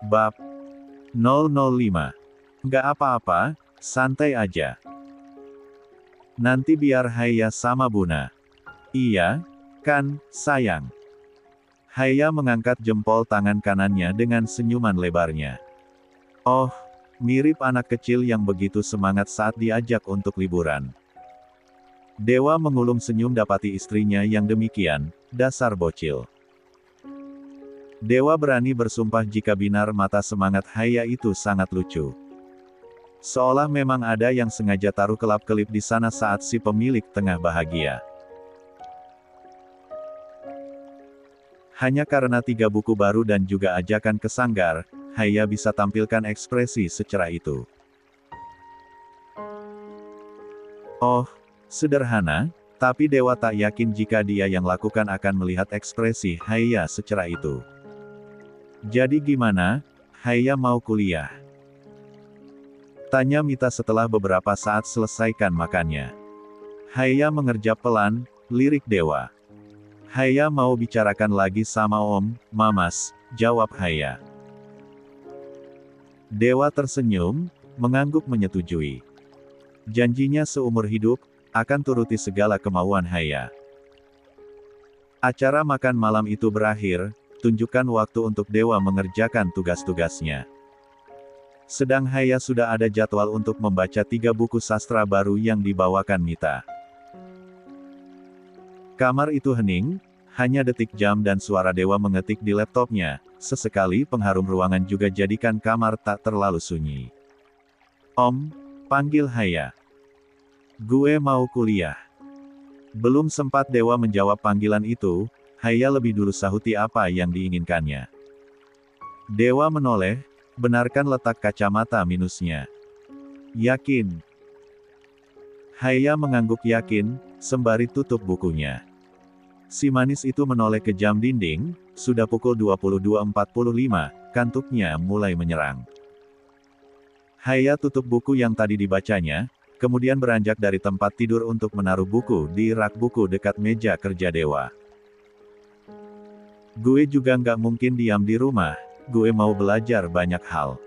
Bab 005. Nggak apa-apa, santai aja. Nanti biar Haya sama Buna. Iya, kan, sayang. Haya mengangkat jempol tangan kanannya dengan senyuman lebarnya. Oh, mirip anak kecil yang begitu semangat saat diajak untuk liburan. Dewa mengulum senyum dapati istrinya yang demikian, dasar bocil. Dewa berani bersumpah jika binar mata semangat Haya itu sangat lucu. Seolah memang ada yang sengaja taruh kelap-kelip di sana saat si pemilik tengah bahagia. Hanya karena 3 buku baru dan juga ajakan ke sanggar, Haya bisa tampilkan ekspresi secerah itu. Oh, sederhana, tapi Dewa tak yakin jika dia yang lakukan akan melihat ekspresi Haya secerah itu. Jadi gimana, Haya mau kuliah? Tanya Mita setelah beberapa saat selesaikan makannya. Haya mengerjap pelan, lirik Dewa. Haya mau bicarakan lagi sama Om, Mamas, jawab Haya. Dewa tersenyum, mengangguk menyetujui. Janjinya seumur hidup, akan turuti segala kemauan Haya. Acara makan malam itu berakhir, tunjukkan waktu untuk Dewa mengerjakan tugas-tugasnya. Sedang Haya sudah ada jadwal untuk membaca 3 buku sastra baru yang dibawakan Mita. Kamar itu hening, hanya detik jam dan suara Dewa mengetik di laptopnya, sesekali pengharum ruangan juga jadikan kamar tak terlalu sunyi. Om, panggil Haya. Gue mau kuliah. Belum sempat Dewa menjawab panggilan itu, Haya lebih dulu sahuti apa yang diinginkannya. Dewa menoleh, benarkan letak kacamata minusnya. Yakin? Haya mengangguk yakin, sembari tutup bukunya. Si manis itu menoleh ke jam dinding, sudah pukul 22.45, kantuknya mulai menyerang. Haya tutup buku yang tadi dibacanya, kemudian beranjak dari tempat tidur untuk menaruh buku di rak buku dekat meja kerja Dewa. Gue juga nggak mungkin diam di rumah, gue mau belajar banyak hal.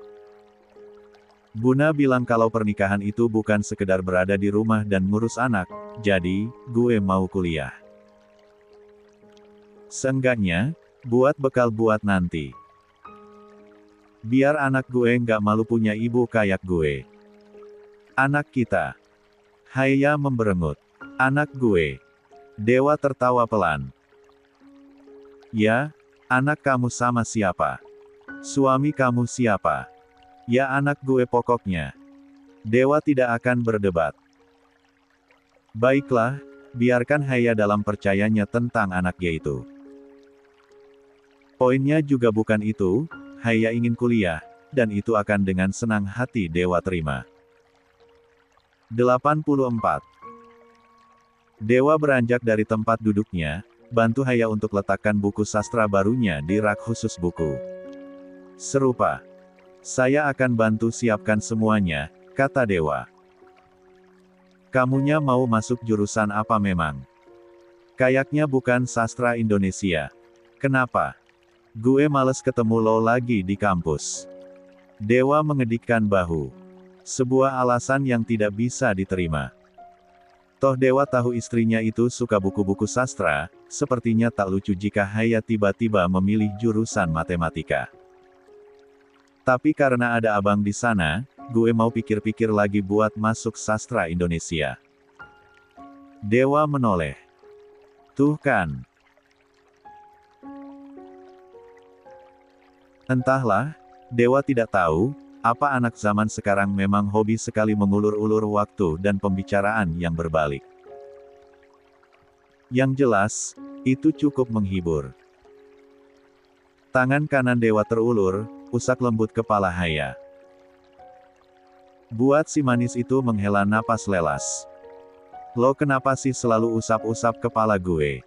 Buna bilang kalau pernikahan itu bukan sekedar berada di rumah dan ngurus anak, jadi, gue mau kuliah. Seenggaknya, buat bekal buat nanti. Biar anak gue nggak malu punya ibu kayak gue. Anak kita. Haya memberengut. Anak gue. Dewa tertawa pelan. Ya, anak kamu sama siapa? Suami kamu siapa? Ya anak gue pokoknya. Dewa tidak akan berdebat. Baiklah, biarkan Haya dalam percayanya tentang anaknya itu. Poinnya juga bukan itu, Haya ingin kuliah, dan itu akan dengan senang hati Dewa terima. 84. Dewa beranjak dari tempat duduknya, bantu Haya untuk letakkan buku sastra barunya di rak khusus buku. Serupa. Saya akan bantu siapkan semuanya, kata Dewa. Kamunya mau masuk jurusan apa memang? Kayaknya bukan sastra Indonesia. Kenapa? Gue males ketemu lo lagi di kampus. Dewa mengedikkan bahu. Sebuah alasan yang tidak bisa diterima. Toh Dewa tahu istrinya itu suka buku-buku sastra, sepertinya tak lucu jika Haya tiba-tiba memilih jurusan matematika. Tapi karena ada abang di sana, gue mau pikir-pikir lagi buat masuk sastra Indonesia. Dewa menoleh. Tuh kan. Entahlah, Dewa tidak tahu, apa anak zaman sekarang memang hobi sekali mengulur-ulur waktu dan pembicaraan yang berbalik. Yang jelas, itu cukup menghibur. Tangan kanan Dewa terulur, usap lembut kepala Haya. Buat si manis itu menghela napas lelas. Lo kenapa sih selalu usap-usap kepala gue?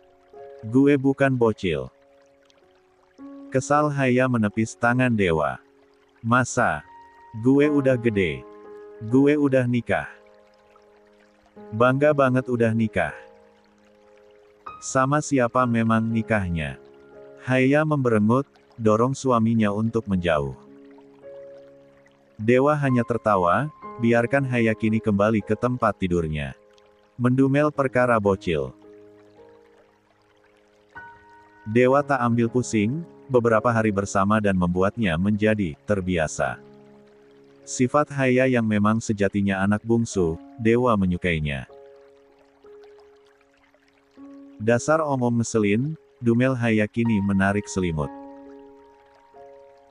Gue bukan bocil. Kesal Haya menepis tangan Dewa. Masa? Gue udah gede. Gue udah nikah. Bangga banget udah nikah. Sama siapa memang nikahnya? Haya memberengut, dorong suaminya untuk menjauh. Dewa hanya tertawa, biarkan Haya kini kembali ke tempat tidurnya. Mendumel perkara bocil. Dewa tak ambil pusing, beberapa hari bersama dan membuatnya menjadi terbiasa. Sifat Haya yang memang sejatinya anak bungsu, Dewa menyukainya. Dasar omong ngeselin, dumel Haya kini menarik selimut.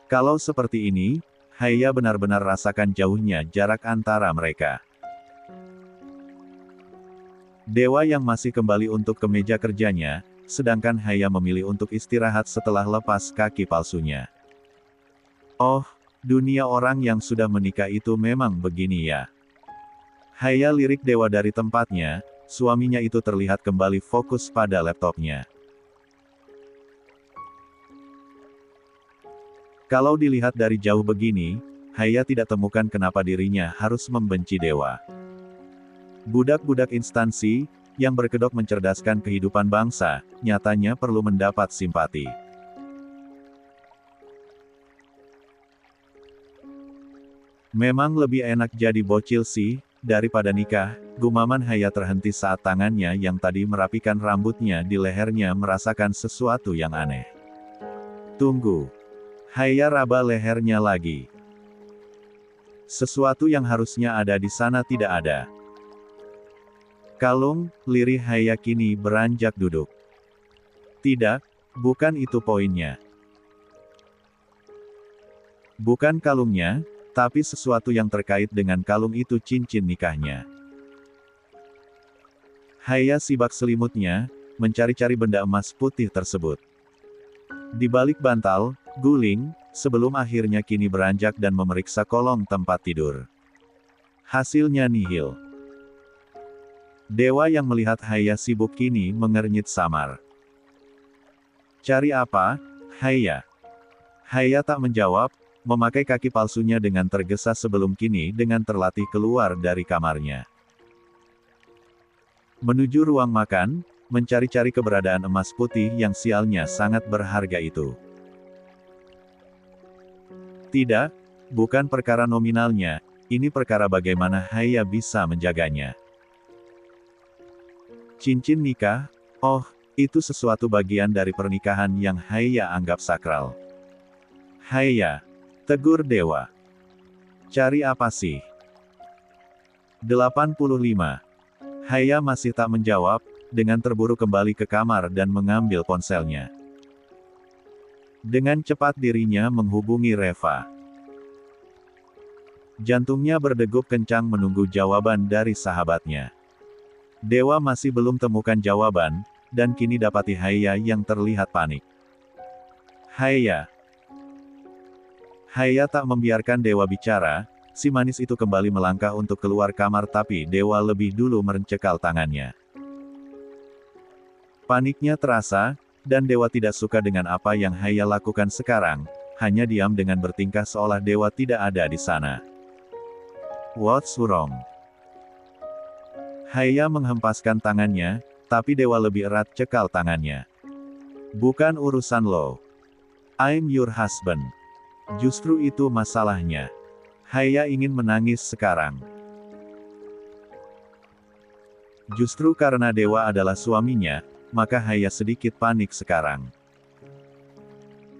Kalau seperti ini, Haya benar-benar rasakan jauhnya jarak antara mereka. Dewa yang masih kembali untuk ke meja kerjanya, sedangkan Haya memilih untuk istirahat setelah lepas kaki palsunya. Oh, dunia orang yang sudah menikah itu memang begini ya. Haya lirik Dewa dari tempatnya, suaminya itu terlihat kembali fokus pada laptopnya. Kalau dilihat dari jauh begini, Haya tidak temukan kenapa dirinya harus membenci Dewa. Budak-budak instansi, yang berkedok mencerdaskan kehidupan bangsa, nyatanya perlu mendapat simpati. Memang lebih enak jadi bocil sih, daripada nikah, gumaman Haya terhenti saat tangannya yang tadi merapikan rambutnya di lehernya merasakan sesuatu yang aneh. Tunggu. Haya raba lehernya lagi. Sesuatu yang harusnya ada di sana tidak ada. Kalung, lirih Haya kini beranjak duduk. Tidak, bukan itu poinnya. Bukan kalungnya, tapi sesuatu yang terkait dengan kalung itu cincin nikahnya. Haya sibak selimutnya, mencari-cari benda emas putih tersebut. Di balik bantal, guling, sebelum akhirnya kini beranjak dan memeriksa kolong tempat tidur. Hasilnya nihil. Dewa yang melihat Haya sibuk kini mengernyit samar. Cari apa, Haya? Haya tak menjawab, memakai kaki palsunya dengan tergesa sebelum kini dengan terlatih keluar dari kamarnya. Menuju ruang makan, mencari-cari keberadaan emas putih yang sialnya sangat berharga itu. Tidak, bukan perkara nominalnya, ini perkara bagaimana Haya bisa menjaganya. Cincin nikah, oh, itu sesuatu bagian dari pernikahan yang Haya anggap sakral. Haya, tegur Dewa. Cari apa sih? 85. Haya masih tak menjawab, dengan terburu kembali ke kamar dan mengambil ponselnya. Dengan cepat dirinya menghubungi Reva. Jantungnya berdegup kencang menunggu jawaban dari sahabatnya. Dewa masih belum temukan jawaban, dan kini dapati Haya yang terlihat panik. Haya. Haya tak membiarkan Dewa bicara, si manis itu kembali melangkah untuk keluar kamar tapi Dewa lebih dulu mencekal tangannya. Paniknya terasa, dan Dewa tidak suka dengan apa yang Haya lakukan sekarang, hanya diam dengan bertingkah seolah Dewa tidak ada di sana. What's wrong? Haya menghempaskan tangannya, tapi Dewa lebih erat cekal tangannya. Bukan urusan lo. I'm your husband. Justru itu masalahnya. Haya ingin menangis sekarang. Justru karena Dewa adalah suaminya, maka Haya sedikit panik sekarang.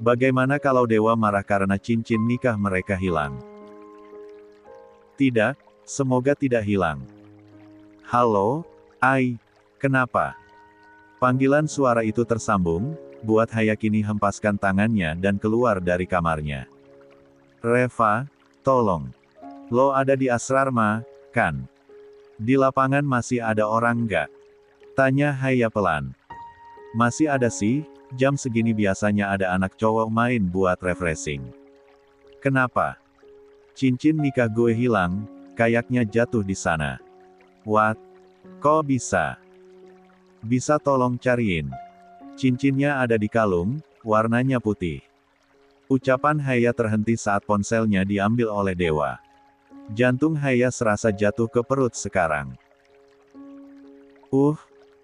Bagaimana kalau Dewa marah karena cincin nikah mereka hilang? Tidak, semoga tidak hilang. Halo, Ai, kenapa? Panggilan suara itu tersambung, buat Haya kini hempaskan tangannya dan keluar dari kamarnya. Reva, tolong. Lo ada di asrama, kan? Di lapangan masih ada orang nggak? Tanya Haya pelan. Masih ada sih, jam segini biasanya ada anak cowok main buat refreshing. Kenapa? Cincin nikah gue hilang, kayaknya jatuh di sana. What? Kok bisa? Bisa tolong cariin. Cincinnya ada di kalung, warnanya putih. Ucapan Haya terhenti saat ponselnya diambil oleh Dewa. Jantung Haya serasa jatuh ke perut sekarang.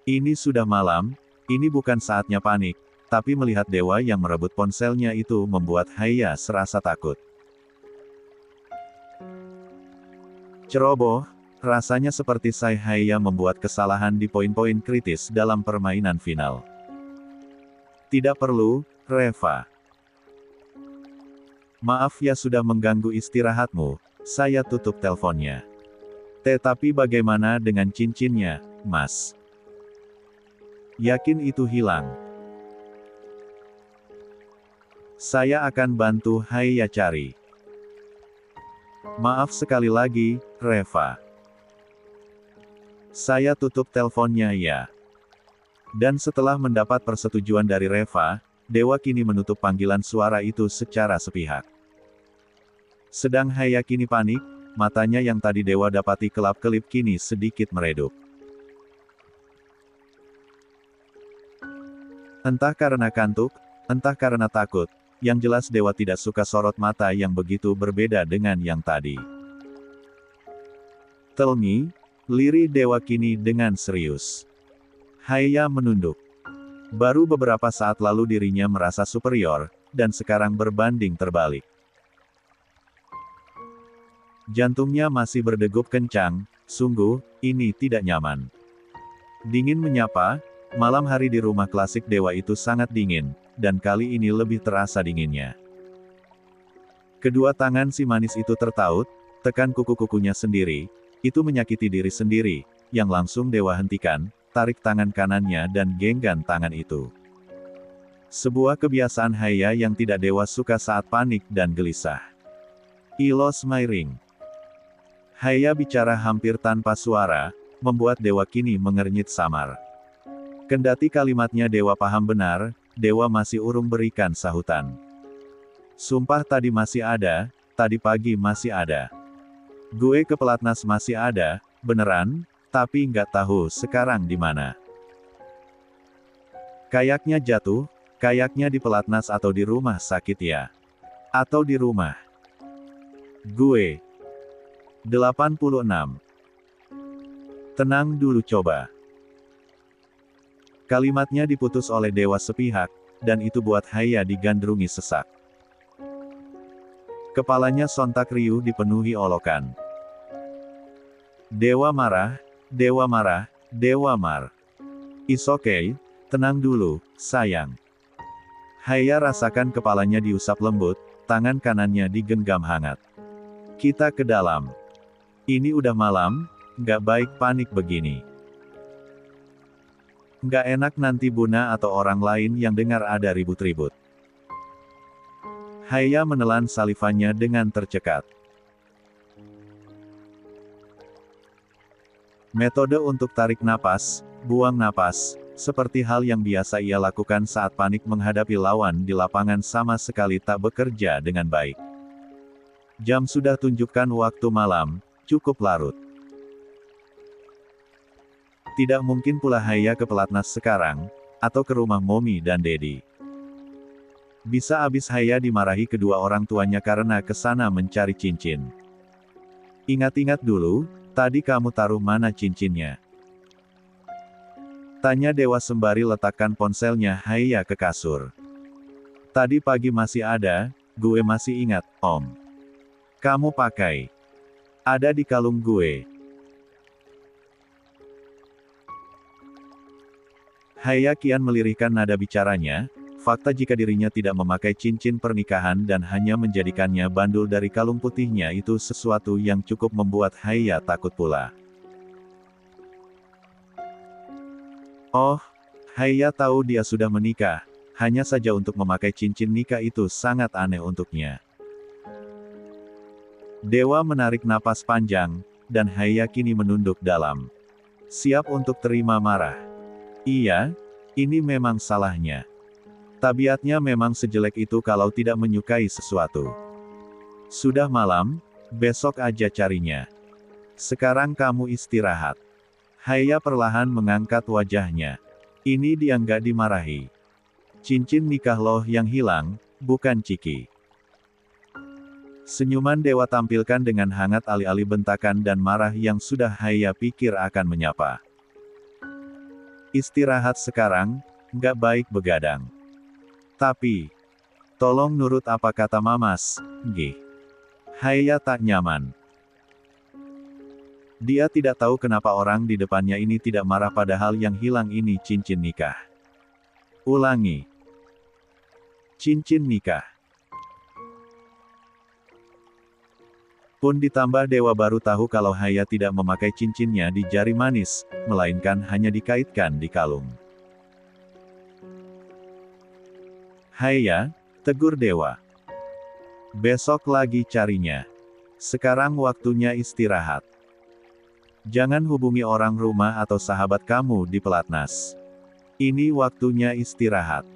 Ini sudah malam, ini bukan saatnya panik, tapi melihat Dewa yang merebut ponselnya itu membuat Haya serasa takut. Ceroboh, rasanya seperti Sai Haya membuat kesalahan di poin-poin kritis dalam permainan final. Tidak perlu, Reva. Maaf ya sudah mengganggu istirahatmu, saya tutup teleponnya. Tetapi bagaimana dengan cincinnya, Mas? Yakin itu hilang? Saya akan bantu Haya cari. Maaf sekali lagi, Reva. Saya tutup teleponnya ya. Dan setelah mendapat persetujuan dari Reva, Dewa kini menutup panggilan suara itu secara sepihak. Sedang Haya kini panik, matanya yang tadi Dewa dapati kelap-kelip kini sedikit meredup. Entah karena kantuk, entah karena takut, yang jelas Dewa tidak suka sorot mata yang begitu berbeda dengan yang tadi. Tell me, lirih Dewa kini dengan serius. Haya menunduk. Baru beberapa saat lalu dirinya merasa superior, dan sekarang berbanding terbalik. Jantungnya masih berdegup kencang, sungguh, ini tidak nyaman. Dingin menyapa, malam hari di rumah klasik Dewa itu sangat dingin, dan kali ini lebih terasa dinginnya. Kedua tangan si manis itu tertaut, tekan kuku-kukunya sendiri, itu menyakiti diri sendiri, yang langsung Dewa hentikan, tarik tangan kanannya dan genggan tangan itu. Sebuah kebiasaan Haya yang tidak Dewa suka saat panik dan gelisah. I lost my ring. Haya bicara hampir tanpa suara, membuat Dewa kini mengernyit samar. Kendati kalimatnya Dewa paham benar, Dewa masih urung berikan sahutan. Sumpah tadi masih ada, tadi pagi masih ada. Gue ke pelatnas masih ada, beneran, tapi nggak tahu sekarang di mana. Kayaknya jatuh, kayaknya di pelatnas atau di rumah sakit ya. Atau di rumah. Gue. 86. Tenang dulu coba. Kalimatnya diputus oleh Dewa sepihak, dan itu buat Haya digandrungi sesak. Kepalanya sontak riuh dipenuhi olokan. Dewa marah, Dewa marah, Dewa mar. It's okay, tenang dulu, sayang. Haya rasakan kepalanya diusap lembut, tangan kanannya digenggam hangat. Kita ke dalam. Ini udah malam, nggak baik panik begini. Nggak enak nanti Buna atau orang lain yang dengar ada ribut-ribut. Haya menelan salivannya dengan tercekat. Metode untuk tarik napas, buang napas, seperti hal yang biasa ia lakukan saat panik menghadapi lawan di lapangan sama sekali tak bekerja dengan baik. Jam sudah tunjukkan waktu malam, cukup larut. Tidak mungkin pula Haya ke pelatnas sekarang, atau ke rumah Momi dan Dedi. Bisa abis Haya dimarahi kedua orang tuanya karena kesana mencari cincin. Ingat-ingat dulu, tadi kamu taruh mana cincinnya? Tanya Dewa sembari letakkan ponselnya Haya ke kasur. Tadi pagi masih ada, gue masih ingat, Om. Kamu pakai. Ada di kalung gue. Haya kian melirihkan nada bicaranya, fakta jika dirinya tidak memakai cincin pernikahan dan hanya menjadikannya bandul dari kalung putihnya itu sesuatu yang cukup membuat Haya takut pula. Oh, Haya tahu dia sudah menikah, hanya saja untuk memakai cincin nikah itu sangat aneh untuknya. Dewa menarik napas panjang, dan Haya kini menunduk dalam. Siap untuk terima marah. Iya, ini memang salahnya. Tabiatnya memang sejelek itu kalau tidak menyukai sesuatu. Sudah malam, besok aja carinya. Sekarang kamu istirahat. Haya perlahan mengangkat wajahnya. Ini dia nggak dimarahi. Cincin nikah loh yang hilang, bukan Ciki. Senyuman Dewa tampilkan dengan hangat alih-alih bentakan dan marah yang sudah Haya pikir akan menyapa. Istirahat sekarang, nggak baik begadang. Tapi, tolong nurut apa kata Mamas, Gih. Haya tak nyaman. Dia tidak tahu kenapa orang di depannya ini tidak marah padahal yang hilang ini cincin nikah. Ulangi. Cincin nikah. Pun ditambah Dewa baru tahu kalau Haya tidak memakai cincinnya di jari manis, melainkan hanya dikaitkan di kalung. Haya, tegur Dewa. Besok lagi carinya. Sekarang waktunya istirahat. Jangan hubungi orang rumah atau sahabat kamu di pelatnas. Ini waktunya istirahat.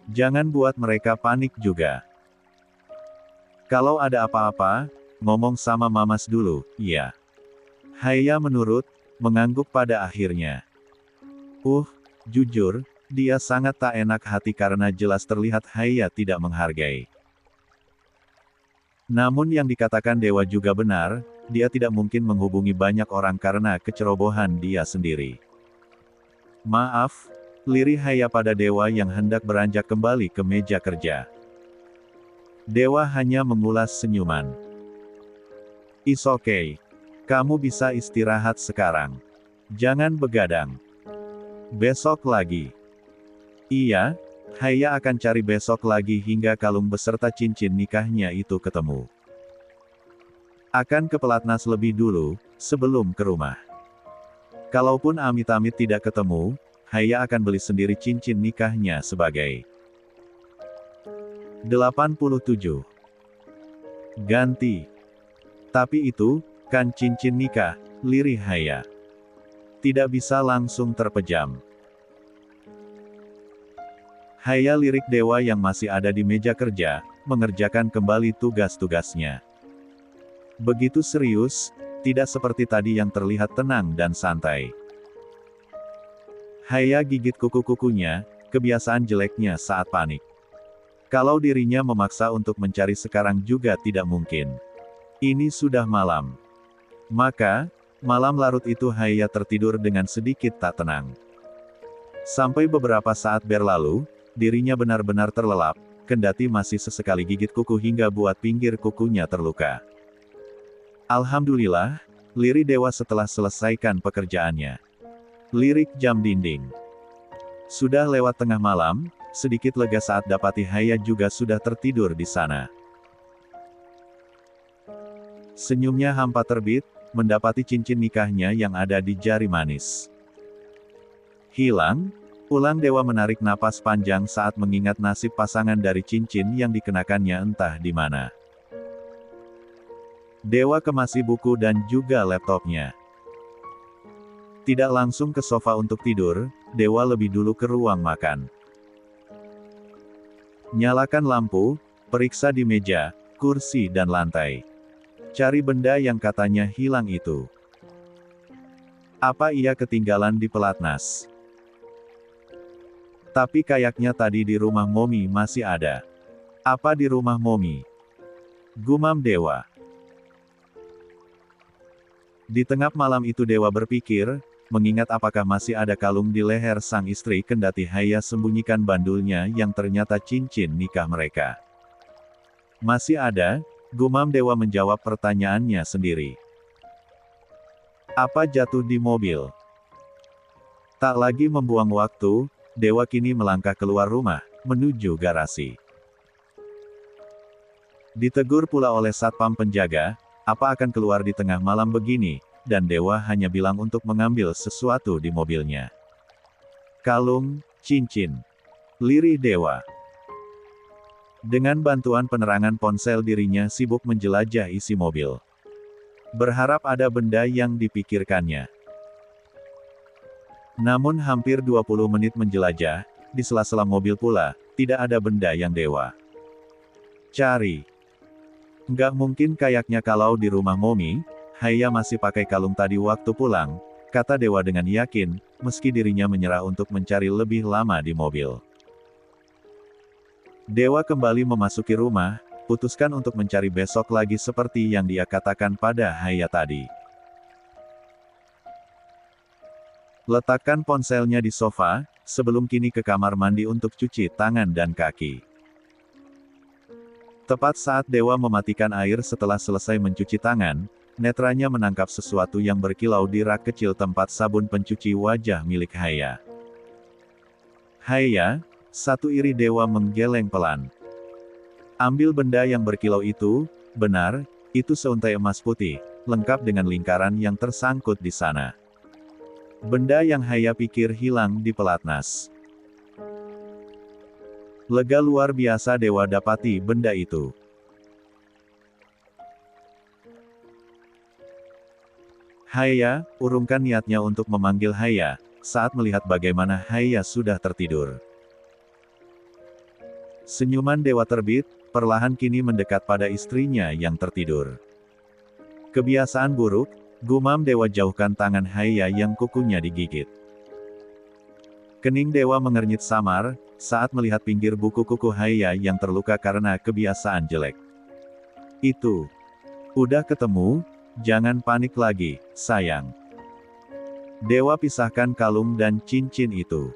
Jangan buat mereka panik juga. Kalau ada apa-apa, ngomong sama Mamas dulu, ya. Haya menurut, mengangguk pada akhirnya. Jujur, dia sangat tak enak hati karena jelas terlihat Haya tidak menghargai. Namun yang dikatakan Dewa juga benar, dia tidak mungkin menghubungi banyak orang karena kecerobohan dia sendiri. Maaf, lirih Haya pada Dewa yang hendak beranjak kembali ke meja kerja. Dewa hanya mengulas senyuman. It's okay. Kamu bisa istirahat sekarang. Jangan begadang. Besok lagi. Iya, Haya akan cari besok lagi hingga kalung beserta cincin nikahnya itu ketemu. Akan ke pelatnas lebih dulu, sebelum ke rumah. Kalaupun amit-amit tidak ketemu, Haya akan beli sendiri cincin nikahnya sebagai 87. Ganti. Tapi itu, kan cincin nikah, lirih Haya. Tidak bisa langsung terpejam. Haya lirik Dewa yang masih ada di meja kerja, mengerjakan kembali tugas-tugasnya. Begitu serius, tidak seperti tadi yang terlihat tenang dan santai. Haya gigit kuku-kukunya, kebiasaan jeleknya saat panik. Kalau dirinya memaksa untuk mencari sekarang juga tidak mungkin. Ini sudah malam. Maka, malam larut itu Haya tertidur dengan sedikit tak tenang. Sampai beberapa saat berlalu, dirinya benar-benar terlelap, kendati masih sesekali gigit kuku hingga buat pinggir kukunya terluka. Alhamdulillah, lirih Dewa setelah selesaikan pekerjaannya. Lirik jam dinding. Sudah lewat tengah malam, sedikit lega saat dapati Haya juga sudah tertidur di sana. Senyumnya hampa terbit, mendapati cincin nikahnya yang ada di jari manis. Hilang, ulang Dewa menarik napas panjang saat mengingat nasib pasangan dari cincin yang dikenakannya entah di mana. Dewa kemasi buku dan juga laptopnya. Tidak langsung ke sofa untuk tidur, Dewa lebih dulu ke ruang makan. Nyalakan lampu, periksa di meja, kursi dan lantai. Cari benda yang katanya hilang itu. Apa ia ketinggalan di pelatnas? Tapi kayaknya tadi di rumah Momi masih ada. Apa di rumah Momi? Gumam Dewa. Di tengah malam itu Dewa berpikir, mengingat apakah masih ada kalung di leher sang istri kendati Haya sembunyikan bandulnya yang ternyata cincin nikah mereka. Masih ada, gumam Dewa menjawab pertanyaannya sendiri. Apa jatuh di mobil? Tak lagi membuang waktu, Dewa kini melangkah keluar rumah, menuju garasi. Ditegur pula oleh satpam penjaga, apa akan keluar di tengah malam begini, dan Dewa hanya bilang untuk mengambil sesuatu di mobilnya. Kalung, cincin. Lirih Dewa. Dengan bantuan penerangan ponsel dirinya sibuk menjelajah isi mobil. Berharap ada benda yang dipikirkannya. Namun hampir 20 menit menjelajah, di sela-sela mobil pula, tidak ada benda yang Dewa cari. Nggak mungkin kayaknya kalau di rumah Momi, Haya masih pakai kalung tadi waktu pulang, kata Dewa dengan yakin, meski dirinya menyerah untuk mencari lebih lama di mobil. Dewa kembali memasuki rumah, putuskan untuk mencari besok lagi seperti yang dia katakan pada Haya tadi. Letakkan ponselnya di sofa, sebelum kini ke kamar mandi untuk cuci tangan dan kaki. Tepat saat Dewa mematikan air setelah selesai mencuci tangan, netranya menangkap sesuatu yang berkilau di rak kecil tempat sabun pencuci wajah milik Haya. Haya, satu iri dewa menggeleng pelan. Ambil benda yang berkilau itu, benar, itu seuntai emas putih, lengkap dengan lingkaran yang tersangkut di sana. Benda yang Haya pikir hilang di pelatnas. Lega luar biasa dewa dapati benda itu. Haya, urungkan niatnya untuk memanggil Haya, saat melihat bagaimana Haya sudah tertidur. Senyuman dewa terbit, perlahan kini mendekat pada istrinya yang tertidur. Kebiasaan buruk, gumam dewa jauhkan tangan Haya yang kukunya digigit. Kening dewa mengernyit samar, saat melihat pinggir buku kuku Haya yang terluka karena kebiasaan jelek. Itu. Udah ketemu, jangan panik lagi, sayang. Dewa pisahkan kalung dan cincin itu.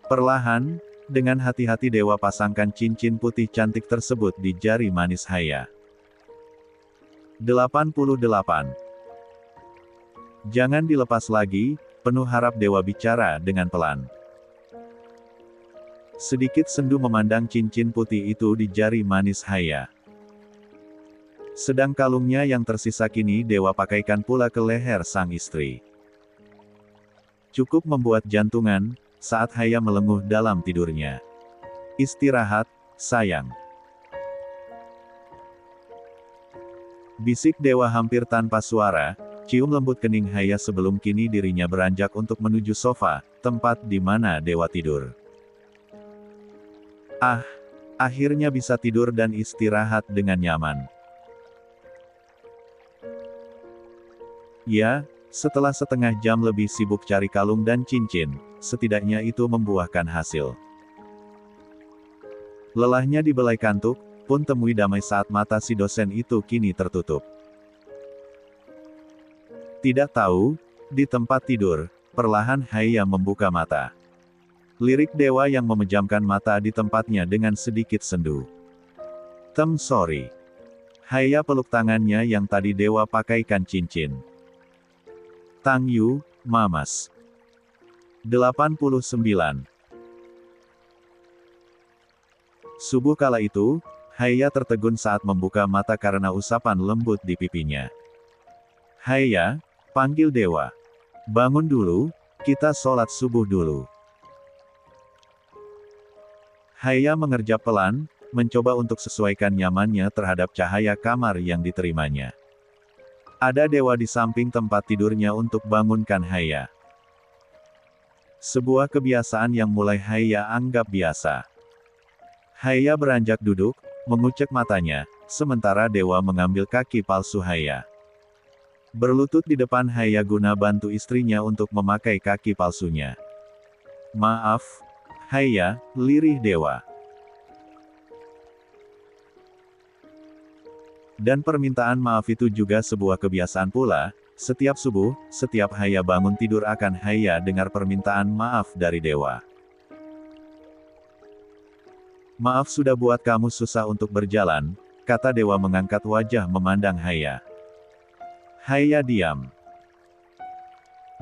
Perlahan, dengan hati-hati dewa pasangkan cincin putih cantik tersebut di jari manis Haya. 88. Jangan dilepas lagi, penuh harap dewa bicara dengan pelan. Sedikit sendu memandang cincin putih itu di jari manis Haya. Sedang kalungnya yang tersisa kini dewa pakaikan pula ke leher sang istri. Cukup membuat jantungan, saat Haya melenguh dalam tidurnya. Istirahat, sayang. Bisik dewa hampir tanpa suara, cium lembut kening Haya sebelum kini dirinya beranjak untuk menuju sofa, tempat di mana dewa tidur. Ah, akhirnya bisa tidur dan istirahat dengan nyaman. Ya, setelah setengah jam lebih sibuk cari kalung dan cincin, setidaknya itu membuahkan hasil. Lelahnya dibelai kantuk, pun temui damai saat mata si dosen itu kini tertutup. Tidak tahu, di tempat tidur, perlahan Haya membuka mata. Lirik dewa yang memejamkan mata di tempatnya dengan sedikit sendu. Sorry. Haya peluk tangannya yang tadi dewa pakaikan cincin. Tang Yu, mamas. 89. Subuh kala itu, Haya tertegun saat membuka mata karena usapan lembut di pipinya. Haya, panggil dewa. Bangun dulu, kita sholat subuh dulu. Haya mengerjap pelan, mencoba untuk sesuaikan nyamannya terhadap cahaya kamar yang diterimanya. Ada dewa di samping tempat tidurnya untuk bangunkan Haya. Sebuah kebiasaan yang mulai Haya anggap biasa. Haya beranjak duduk, mengucek matanya, sementara dewa mengambil kaki palsu Haya. Berlutut di depan Haya guna bantu istrinya untuk memakai kaki palsunya. Maaf, Haya, lirih dewa. Dan permintaan maaf itu juga sebuah kebiasaan pula, setiap subuh, setiap Haya bangun tidur akan Haya dengar permintaan maaf dari dewa. Maaf sudah buat kamu susah untuk berjalan, kata dewa mengangkat wajah memandang Haya. Haya diam.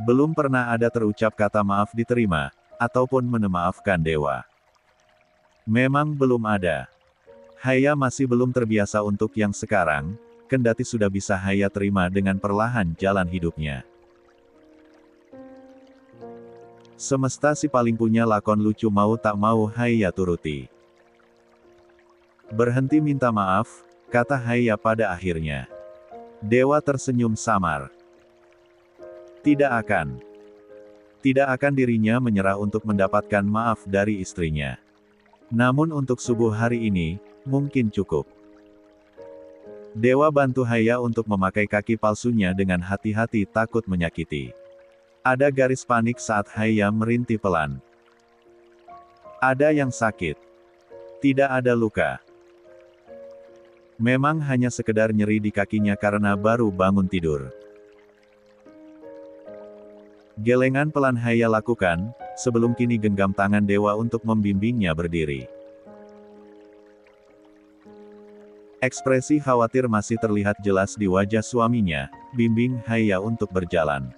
Belum pernah ada terucap kata maaf diterima, ataupun memaafkan dewa. Memang belum ada. Haya masih belum terbiasa untuk yang sekarang, kendati sudah bisa Haya terima dengan perlahan jalan hidupnya. Semesta si paling punya lakon lucu mau tak mau Haya turuti. Berhenti minta maaf, kata Haya pada akhirnya. Dewa tersenyum samar. Tidak akan. Tidak akan dirinya menyerah untuk mendapatkan maaf dari istrinya. Namun untuk subuh hari ini, mungkin cukup. Dewa bantu Haya untuk memakai kaki palsunya dengan hati-hati takut menyakiti. Ada garis panik saat Haya merintih pelan. Ada yang sakit. Tidak ada luka. Memang hanya sekedar nyeri di kakinya karena baru bangun tidur. Gelengan pelan Haya lakukan, sebelum kini genggam tangan dewa untuk membimbingnya berdiri. Ekspresi khawatir masih terlihat jelas di wajah suaminya, bimbing Haya untuk berjalan.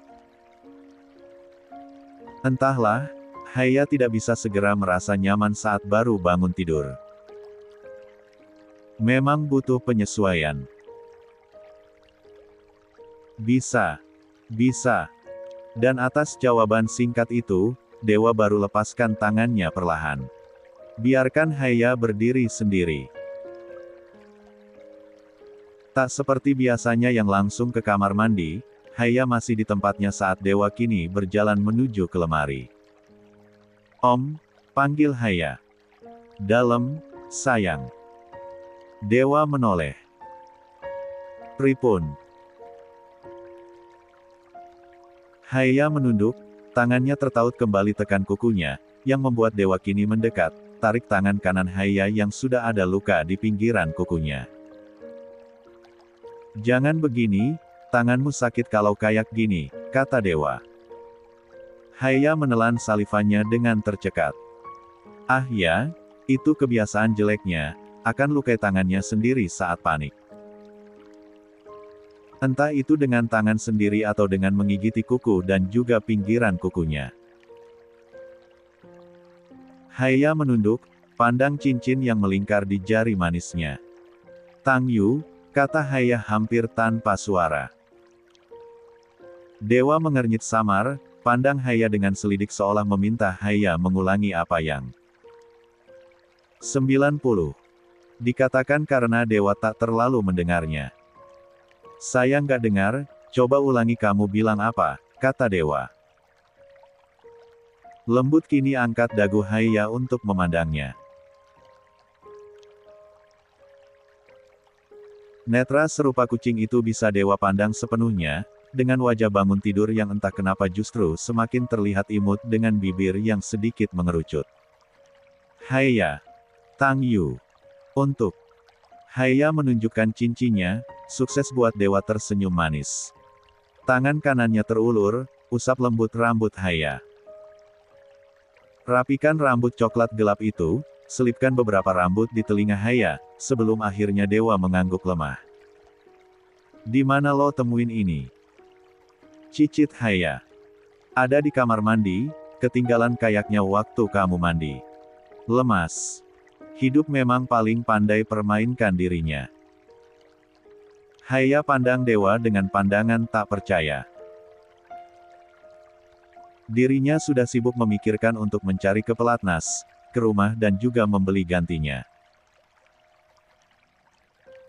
Entahlah, Haya tidak bisa segera merasa nyaman saat baru bangun tidur. Memang butuh penyesuaian. Bisa. Dan atas jawaban singkat itu, Dewa baru lepaskan tangannya perlahan. Biarkan Haya berdiri sendiri. Tak seperti biasanya yang langsung ke kamar mandi, Haya masih di tempatnya saat Dewa kini berjalan menuju ke lemari. Om, panggil Haya. Dalam, sayang. Dewa menoleh. Pripun? Haya menunduk, tangannya tertaut kembali tekan kukunya, yang membuat Dewa kini mendekat, tarik tangan kanan Haya yang sudah ada luka di pinggiran kukunya. Jangan begini, tanganmu sakit kalau kayak gini, kata Dewa. Haya menelan salivannya dengan tercekat. Ah ya, itu kebiasaan jeleknya, akan lukai tangannya sendiri saat panik. Entah itu dengan tangan sendiri atau dengan menggigiti kuku dan juga pinggiran kukunya. Haya menunduk, pandang cincin yang melingkar di jari manisnya. Tang Yu, kata Haya hampir tanpa suara. Dewa mengernyit samar, pandang Haya dengan selidik seolah meminta Haya mengulangi apa yang 90. Dikatakan karena Dewa tak terlalu mendengarnya. Saya nggak dengar, coba ulangi kamu bilang apa, kata Dewa. Lembut kini angkat dagu Haya untuk memandangnya. Netra serupa kucing itu bisa Dewa pandang sepenuhnya, dengan wajah bangun tidur yang entah kenapa justru semakin terlihat imut dengan bibir yang sedikit mengerucut. Haya. Tang Yu. Untuk. Haya menunjukkan cincinnya, sukses buat Dewa tersenyum manis. Tangan kanannya terulur, usap lembut rambut Haya. Rapikan rambut coklat gelap itu, selipkan beberapa rambut di telinga Haya, sebelum akhirnya Dewa mengangguk lemah. Di mana lo temuin ini? Cicit Haya. Ada di kamar mandi, ketinggalan kayaknya waktu kamu mandi. Lemas. Hidup memang paling pandai permainkan dirinya. Haya pandang Dewa dengan pandangan tak percaya. Dirinya sudah sibuk memikirkan untuk mencari ke pelatnas, ke rumah dan juga membeli gantinya.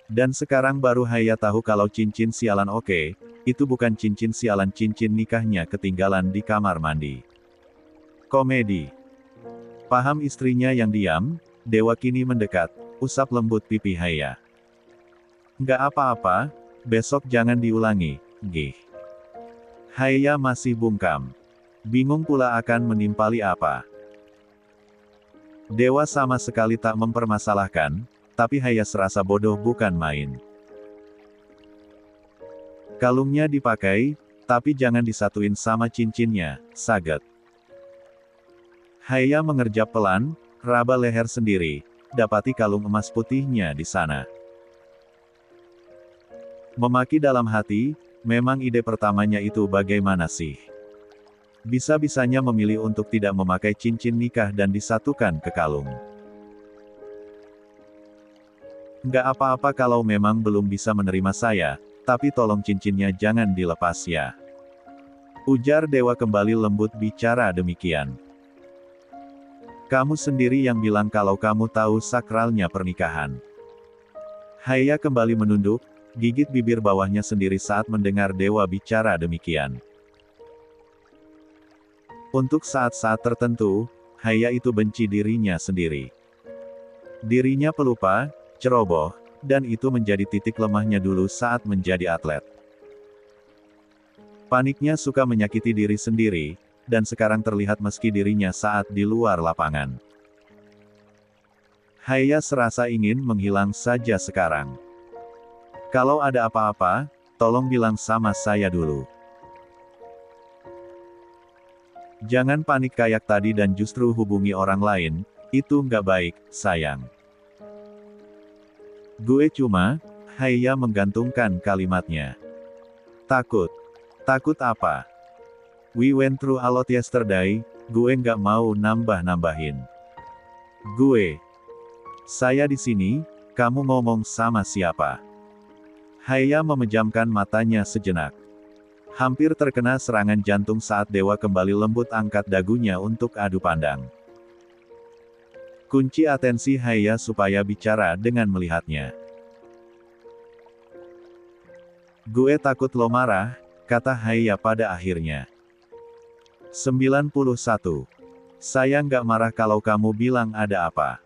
Dan sekarang baru Haya tahu kalau cincin sialan oke, itu bukan cincin sialan, cincin nikahnya ketinggalan di kamar mandi. Komedi. Paham istrinya yang diam, Dewa kini mendekat, usap lembut pipi Haya. Nggak apa-apa, besok jangan diulangi, gih. Haya masih bungkam. Bingung pula akan menimpali apa. Dewa sama sekali tak mempermasalahkan, tapi Haya serasa bodoh bukan main. Kalungnya dipakai, tapi jangan disatuin sama cincinnya, saget. Haya mengerjap pelan, raba leher sendiri, dapati kalung emas putihnya di sana. Memaki dalam hati, memang ide pertamanya itu bagaimana sih? Bisa-bisanya memilih untuk tidak memakai cincin nikah dan disatukan ke kalung. Nggak apa-apa kalau memang belum bisa menerima saya, tapi tolong cincinnya jangan dilepas ya. Ujar Dewa kembali lembut bicara demikian. Kamu sendiri yang bilang kalau kamu tahu sakralnya pernikahan. Haya kembali menunduk, gigit bibir bawahnya sendiri saat mendengar Dewa bicara demikian. Untuk saat-saat tertentu, Haya itu benci dirinya sendiri. Dirinya pelupa, ceroboh, dan itu menjadi titik lemahnya dulu saat menjadi atlet. Paniknya suka menyakiti diri sendiri, dan sekarang terlihat meski dirinya saat di luar lapangan. Haya serasa ingin menghilang saja sekarang. Kalau ada apa-apa, tolong bilang sama saya dulu. Jangan panik kayak tadi dan justru hubungi orang lain, itu nggak baik, sayang. Gue cuma, Haya menggantungkan kalimatnya. Takut. Takut apa? We went through a lot yesterday, gue nggak mau nambah-nambahin. Saya di sini, kamu ngomong sama siapa? Haya memejamkan matanya sejenak. Hampir terkena serangan jantung saat dewa kembali lembut angkat dagunya untuk adu pandang. Kunci atensi Haya supaya bicara dengan melihatnya. Gue takut lo marah, kata Haya pada akhirnya. 91. Saya nggak marah kalau kamu bilang ada apa.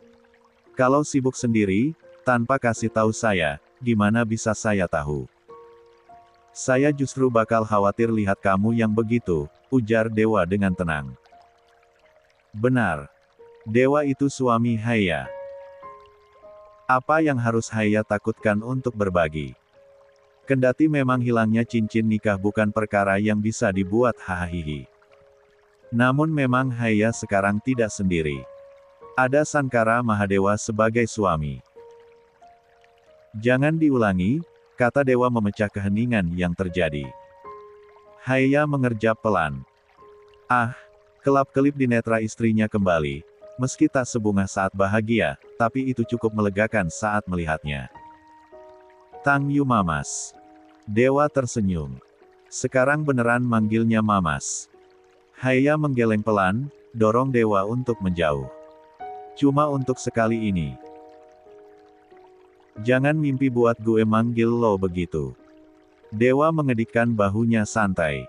Kalau sibuk sendiri, tanpa kasih tahu saya, gimana bisa saya tahu? Saya justru bakal khawatir lihat kamu yang begitu, ujar dewa dengan tenang. Benar. Dewa itu suami Haya. Apa yang harus Haya takutkan untuk berbagi? Kendati memang hilangnya cincin nikah bukan perkara yang bisa dibuat hahaha. Namun memang Haya sekarang tidak sendiri. Ada Sankara Mahadewa sebagai suami. Jangan diulangi, kata dewa memecah keheningan yang terjadi. Haya mengerjap pelan. Kelap-kelip di netra istrinya kembali. Meski tak sebunga saat bahagia, tapi itu cukup melegakan saat melihatnya. Tang Yu Mamas. Dewa tersenyum. Sekarang beneran manggilnya Mamas. Haya menggeleng pelan, dorong dewa untuk menjauh. Cuma untuk sekali ini. Jangan mimpi buat gue manggil lo begitu. Dewa mengedikkan bahunya santai.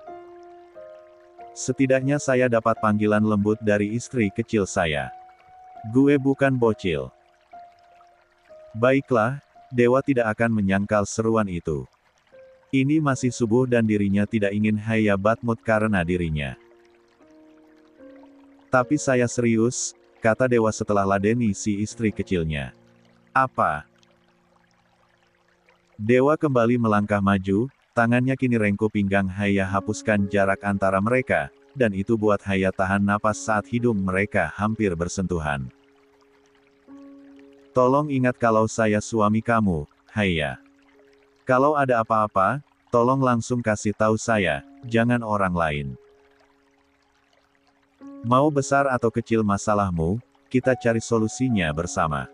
Setidaknya saya dapat panggilan lembut dari istri kecil saya. Gue bukan bocil. Baiklah, dewa tidak akan menyangkal seruan itu. Ini masih subuh dan dirinya tidak ingin Haya badmout karena dirinya. Tapi saya serius, kata dewa setelah ladeni si istri kecilnya. Apa? Dewa kembali melangkah maju, tangannya kini rengkuh pinggang Haya hapuskan jarak antara mereka, dan itu buat Haya tahan napas saat hidung mereka hampir bersentuhan. Tolong ingat kalau saya suami kamu, Haya. Kalau ada apa-apa, tolong langsung kasih tahu saya, jangan orang lain. Mau besar atau kecil masalahmu, kita cari solusinya bersama.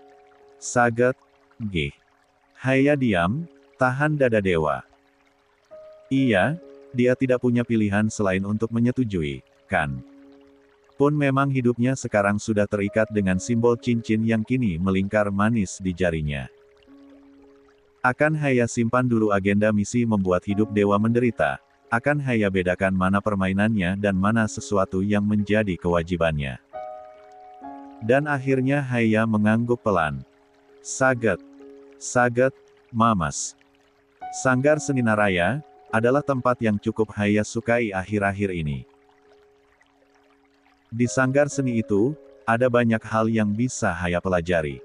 Saget, Gih. Haya diam, tahan dada dewa. Iya, dia tidak punya pilihan selain untuk menyetujui, kan? Pun memang hidupnya sekarang sudah terikat dengan simbol cincin yang kini melingkar manis di jarinya. Akan Haya simpan dulu agenda misi membuat hidup dewa menderita, akan Haya bedakan mana permainannya dan mana sesuatu yang menjadi kewajibannya. Dan akhirnya Haya mengangguk pelan. Saget. Saget, Mamas. Sanggar Seni Naraya, adalah tempat yang cukup Haya sukai akhir-akhir ini. Di sanggar seni itu, ada banyak hal yang bisa Haya pelajari.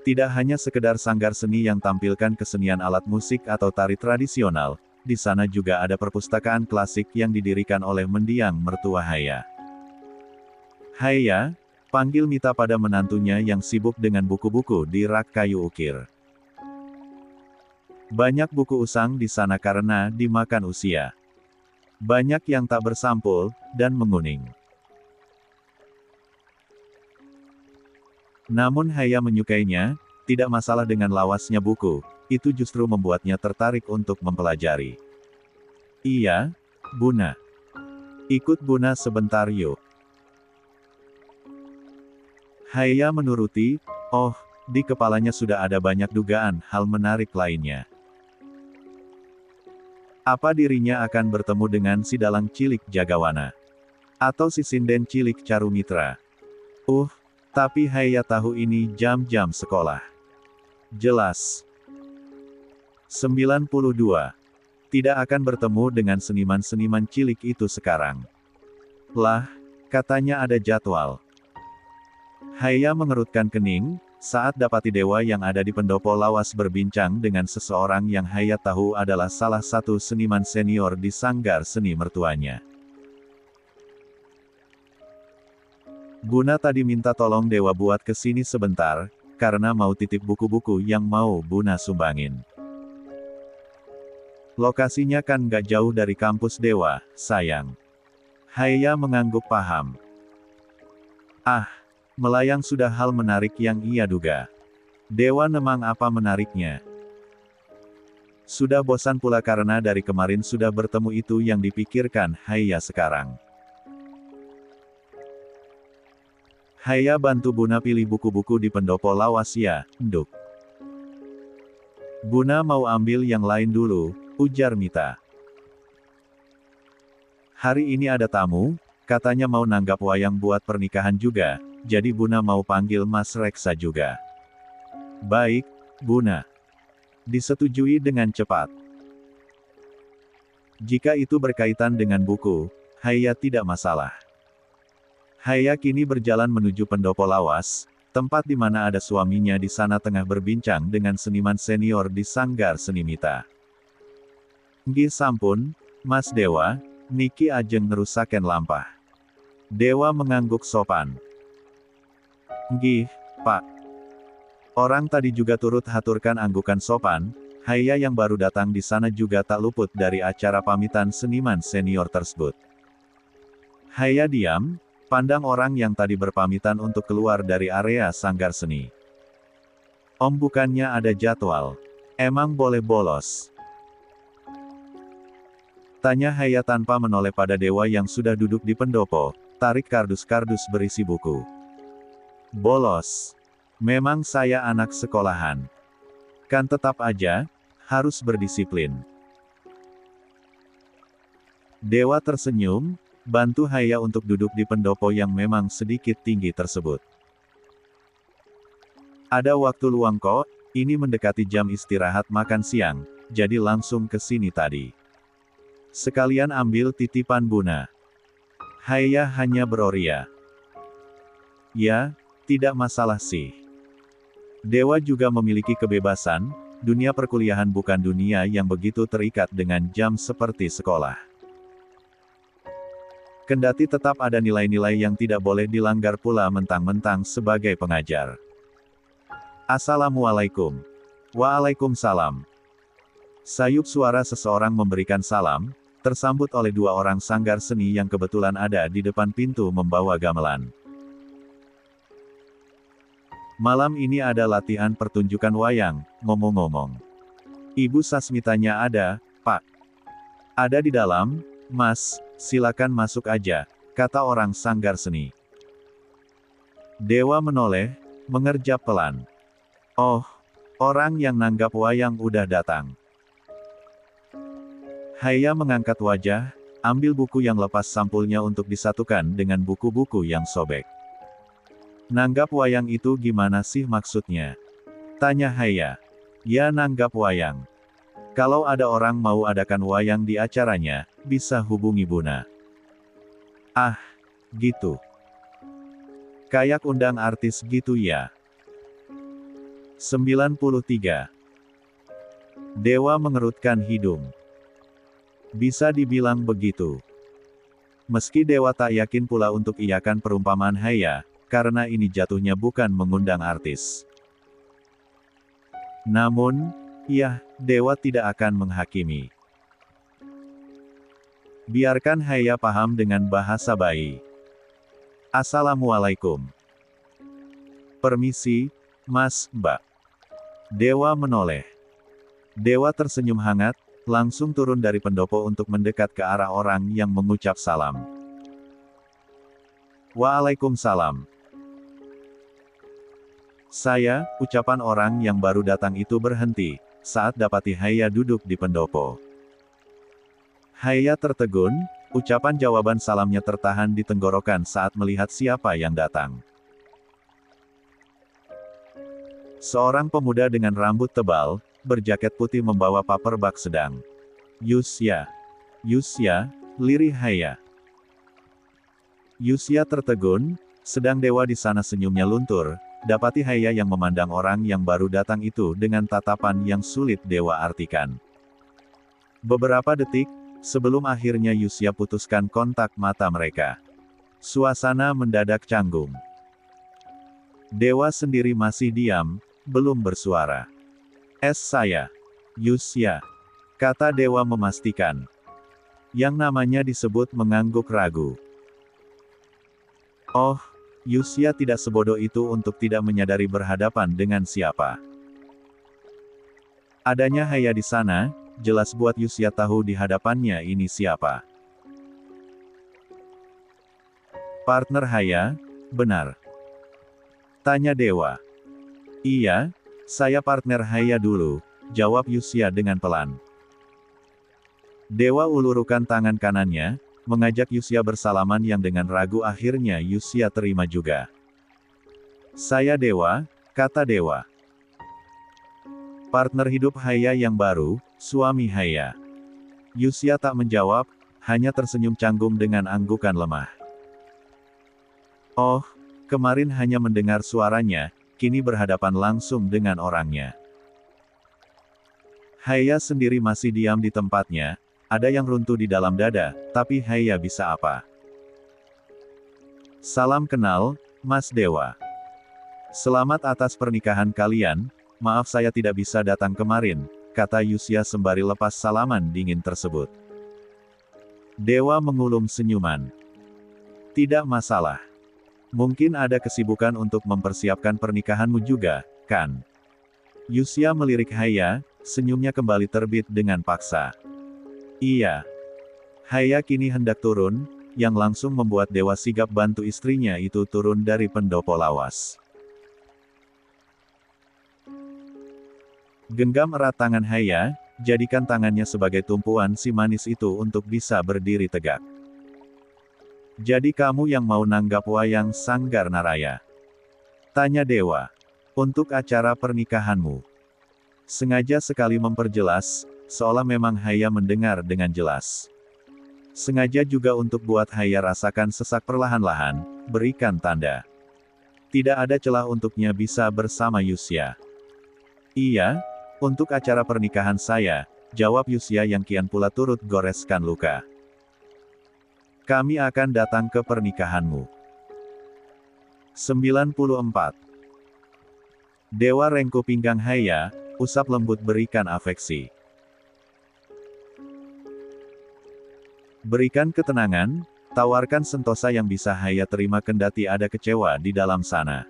Tidak hanya sekedar sanggar seni yang tampilkan kesenian alat musik atau tari tradisional, di sana juga ada perpustakaan klasik yang didirikan oleh mendiang mertua Haya. Haya, panggil Mita pada menantunya yang sibuk dengan buku-buku di rak kayu ukir. Banyak buku usang di sana karena dimakan usia. Banyak yang tak bersampul, dan menguning. Namun Haya menyukainya, tidak masalah dengan lawasnya buku, itu justru membuatnya tertarik untuk mempelajari. Iya, Buna. Ikut Buna sebentar yuk. Haya menuruti, di kepalanya sudah ada banyak dugaan hal menarik lainnya. Apa dirinya akan bertemu dengan si dalang cilik Jagawana? Atau si sinden cilik Carumitra? Tapi Haya tahu ini jam-jam sekolah. Jelas. 92. Tidak akan bertemu dengan seniman-seniman cilik itu sekarang. Lah, katanya ada jadwal. Haya mengerutkan kening, saat dapati dewa yang ada di pendopo lawas berbincang dengan seseorang yang Haya tahu adalah salah satu seniman senior di sanggar seni mertuanya. Buna tadi minta tolong dewa buat kesini sebentar, karena mau titip buku-buku yang mau Buna sumbangin. Lokasinya kan gak jauh dari kampus Dewa, sayang. Haya mengangguk paham. Ah, melayang sudah hal menarik yang ia duga. Dewa memang apa menariknya? Sudah bosan pula karena dari kemarin sudah bertemu itu yang dipikirkan Haya sekarang. Haya bantu Buna pilih buku-buku di pendopo lawas ya, Nduk. Buna mau ambil yang lain dulu, ujar Mita. Hari ini ada tamu, katanya mau nanggap wayang buat pernikahan juga, jadi Buna mau panggil Mas Reksa juga. Baik, Buna. Disetujui dengan cepat. Jika itu berkaitan dengan buku, Haya tidak masalah. Haya kini berjalan menuju pendopo lawas, tempat di mana ada suaminya di sana tengah berbincang dengan seniman senior di Sanggar Seni Mita. Nggih sampun, Mas Dewa, niki ajeng nerusaken lampah. Dewa mengangguk sopan. Nggih, Pak. Orang tadi juga turut haturkan anggukan sopan. Haya yang baru datang di sana juga tak luput dari acara pamitan seniman senior tersebut. Haya diam, pandang orang yang tadi berpamitan untuk keluar dari area Sanggar Seni. Om bukannya ada jadwal. Emang boleh bolos? Tanya Haya tanpa menoleh pada Dewa yang sudah duduk di pendopo, tarik kardus-kardus berisi buku. Bolos. Memang saya anak sekolahan. Kan tetap aja, harus berdisiplin. Dewa tersenyum, bantu Haya untuk duduk di pendopo yang memang sedikit tinggi tersebut. Ada waktu luang kok, ini mendekati jam istirahat makan siang, jadi langsung ke sini tadi. Sekalian ambil titipan Buna. Haya hanya beroria. Ya, tidak masalah sih. Dewa juga memiliki kebebasan, dunia perkuliahan bukan dunia yang begitu terikat dengan jam seperti sekolah. Kendati tetap ada nilai-nilai yang tidak boleh dilanggar pula mentang-mentang sebagai pengajar. Assalamualaikum. Waalaikumsalam. Sayup suara seseorang memberikan salam, tersambut oleh dua orang sanggar seni yang kebetulan ada di depan pintu membawa gamelan. Malam ini ada latihan pertunjukan wayang, ngomong-ngomong. Ibu Sasmitanya ada, Pak. Ada di dalam, Mas, silakan masuk aja, kata orang sanggar seni. Dewa menoleh, mengerjap pelan. Oh, orang yang nanggap wayang udah datang. Haya mengangkat wajah, ambil buku yang lepas sampulnya untuk disatukan dengan buku-buku yang sobek. Nanggap wayang itu gimana sih maksudnya? Tanya Haya. Ya nanggap wayang. Kalau ada orang mau adakan wayang di acaranya, bisa hubungi Buna. Ah, gitu. Kayak undang artis gitu ya. 93. Dewa mengerutkan hidung. Bisa dibilang begitu. Meski Dewa tak yakin pula untuk iakan perumpamaan Haya, karena ini jatuhnya bukan mengundang artis. Namun, ya, Dewa tidak akan menghakimi. Biarkan Haya paham dengan bahasa bayi. Assalamualaikum. Permisi, Mas, Mbak. Dewa menoleh. Dewa tersenyum hangat, langsung turun dari pendopo untuk mendekat ke arah orang yang mengucap salam. Waalaikumsalam. Saya, ucapan orang yang baru datang itu berhenti, saat dapati Haya duduk di pendopo. Haya tertegun, ucapan jawaban salamnya tertahan di tenggorokan saat melihat siapa yang datang. Seorang pemuda dengan rambut tebal, berjaket putih membawa paper bak sedang. Yusya. Yusya, lirih Haya. Yusya tertegun, sedang Dewa di sana senyumnya luntur, dapati Haya yang memandang orang yang baru datang itu dengan tatapan yang sulit Dewa artikan. Beberapa detik, sebelum akhirnya Yusya putuskan kontak mata mereka. Suasana mendadak canggung. Dewa sendiri masih diam, belum bersuara. Saya. Yusya. Kata dewa memastikan. Yang namanya disebut mengangguk ragu. Oh, Yusya tidak sebodoh itu untuk tidak menyadari berhadapan dengan siapa. Adanya Haya di sana, jelas buat Yusya tahu di hadapannya ini siapa. Partner Haya, benar? Tanya dewa. Iya, saya partner Haya dulu, jawab Yusya dengan pelan. Dewa ulurkan tangan kanannya, mengajak Yusya bersalaman yang dengan ragu akhirnya Yusya terima juga. Saya dewa, kata dewa. Partner hidup Haya yang baru, suami Haya. Yusya tak menjawab, hanya tersenyum canggung dengan anggukan lemah. Oh, kemarin hanya mendengar suaranya, kini berhadapan langsung dengan orangnya. Haya sendiri masih diam di tempatnya, ada yang runtuh di dalam dada, tapi Haya bisa apa? Salam kenal, Mas Dewa. Selamat atas pernikahan kalian, maaf saya tidak bisa datang kemarin, kata Yusya sembari lepas salaman dingin tersebut. Dewa mengulum senyuman. Tidak masalah. Mungkin ada kesibukan untuk mempersiapkan pernikahanmu juga, kan? Yusya melirik Haya, senyumnya kembali terbit dengan paksa. Iya. Haya kini hendak turun, yang langsung membuat dewa sigap bantu istrinya itu turun dari pendopo lawas. Genggam erat tangan Haya, jadikan tangannya sebagai tumpuan si manis itu untuk bisa berdiri tegak. Jadi kamu yang mau nanggap wayang Sanggar Naraya? Tanya dewa. Untuk acara pernikahanmu. Sengaja sekali memperjelas, seolah memang Haya mendengar dengan jelas. Sengaja juga untuk buat Haya rasakan sesak perlahan-lahan, berikan tanda. Tidak ada celah untuknya bisa bersama Yusya. Iya, untuk acara pernikahan saya, jawab Yusya yang kian pula turut goreskan luka. Kami akan datang ke pernikahanmu. 94. Dewa rengkuh pinggang Haya, usap lembut berikan afeksi. Berikan ketenangan, tawarkan sentosa yang bisa Haya terima kendati ada kecewa di dalam sana.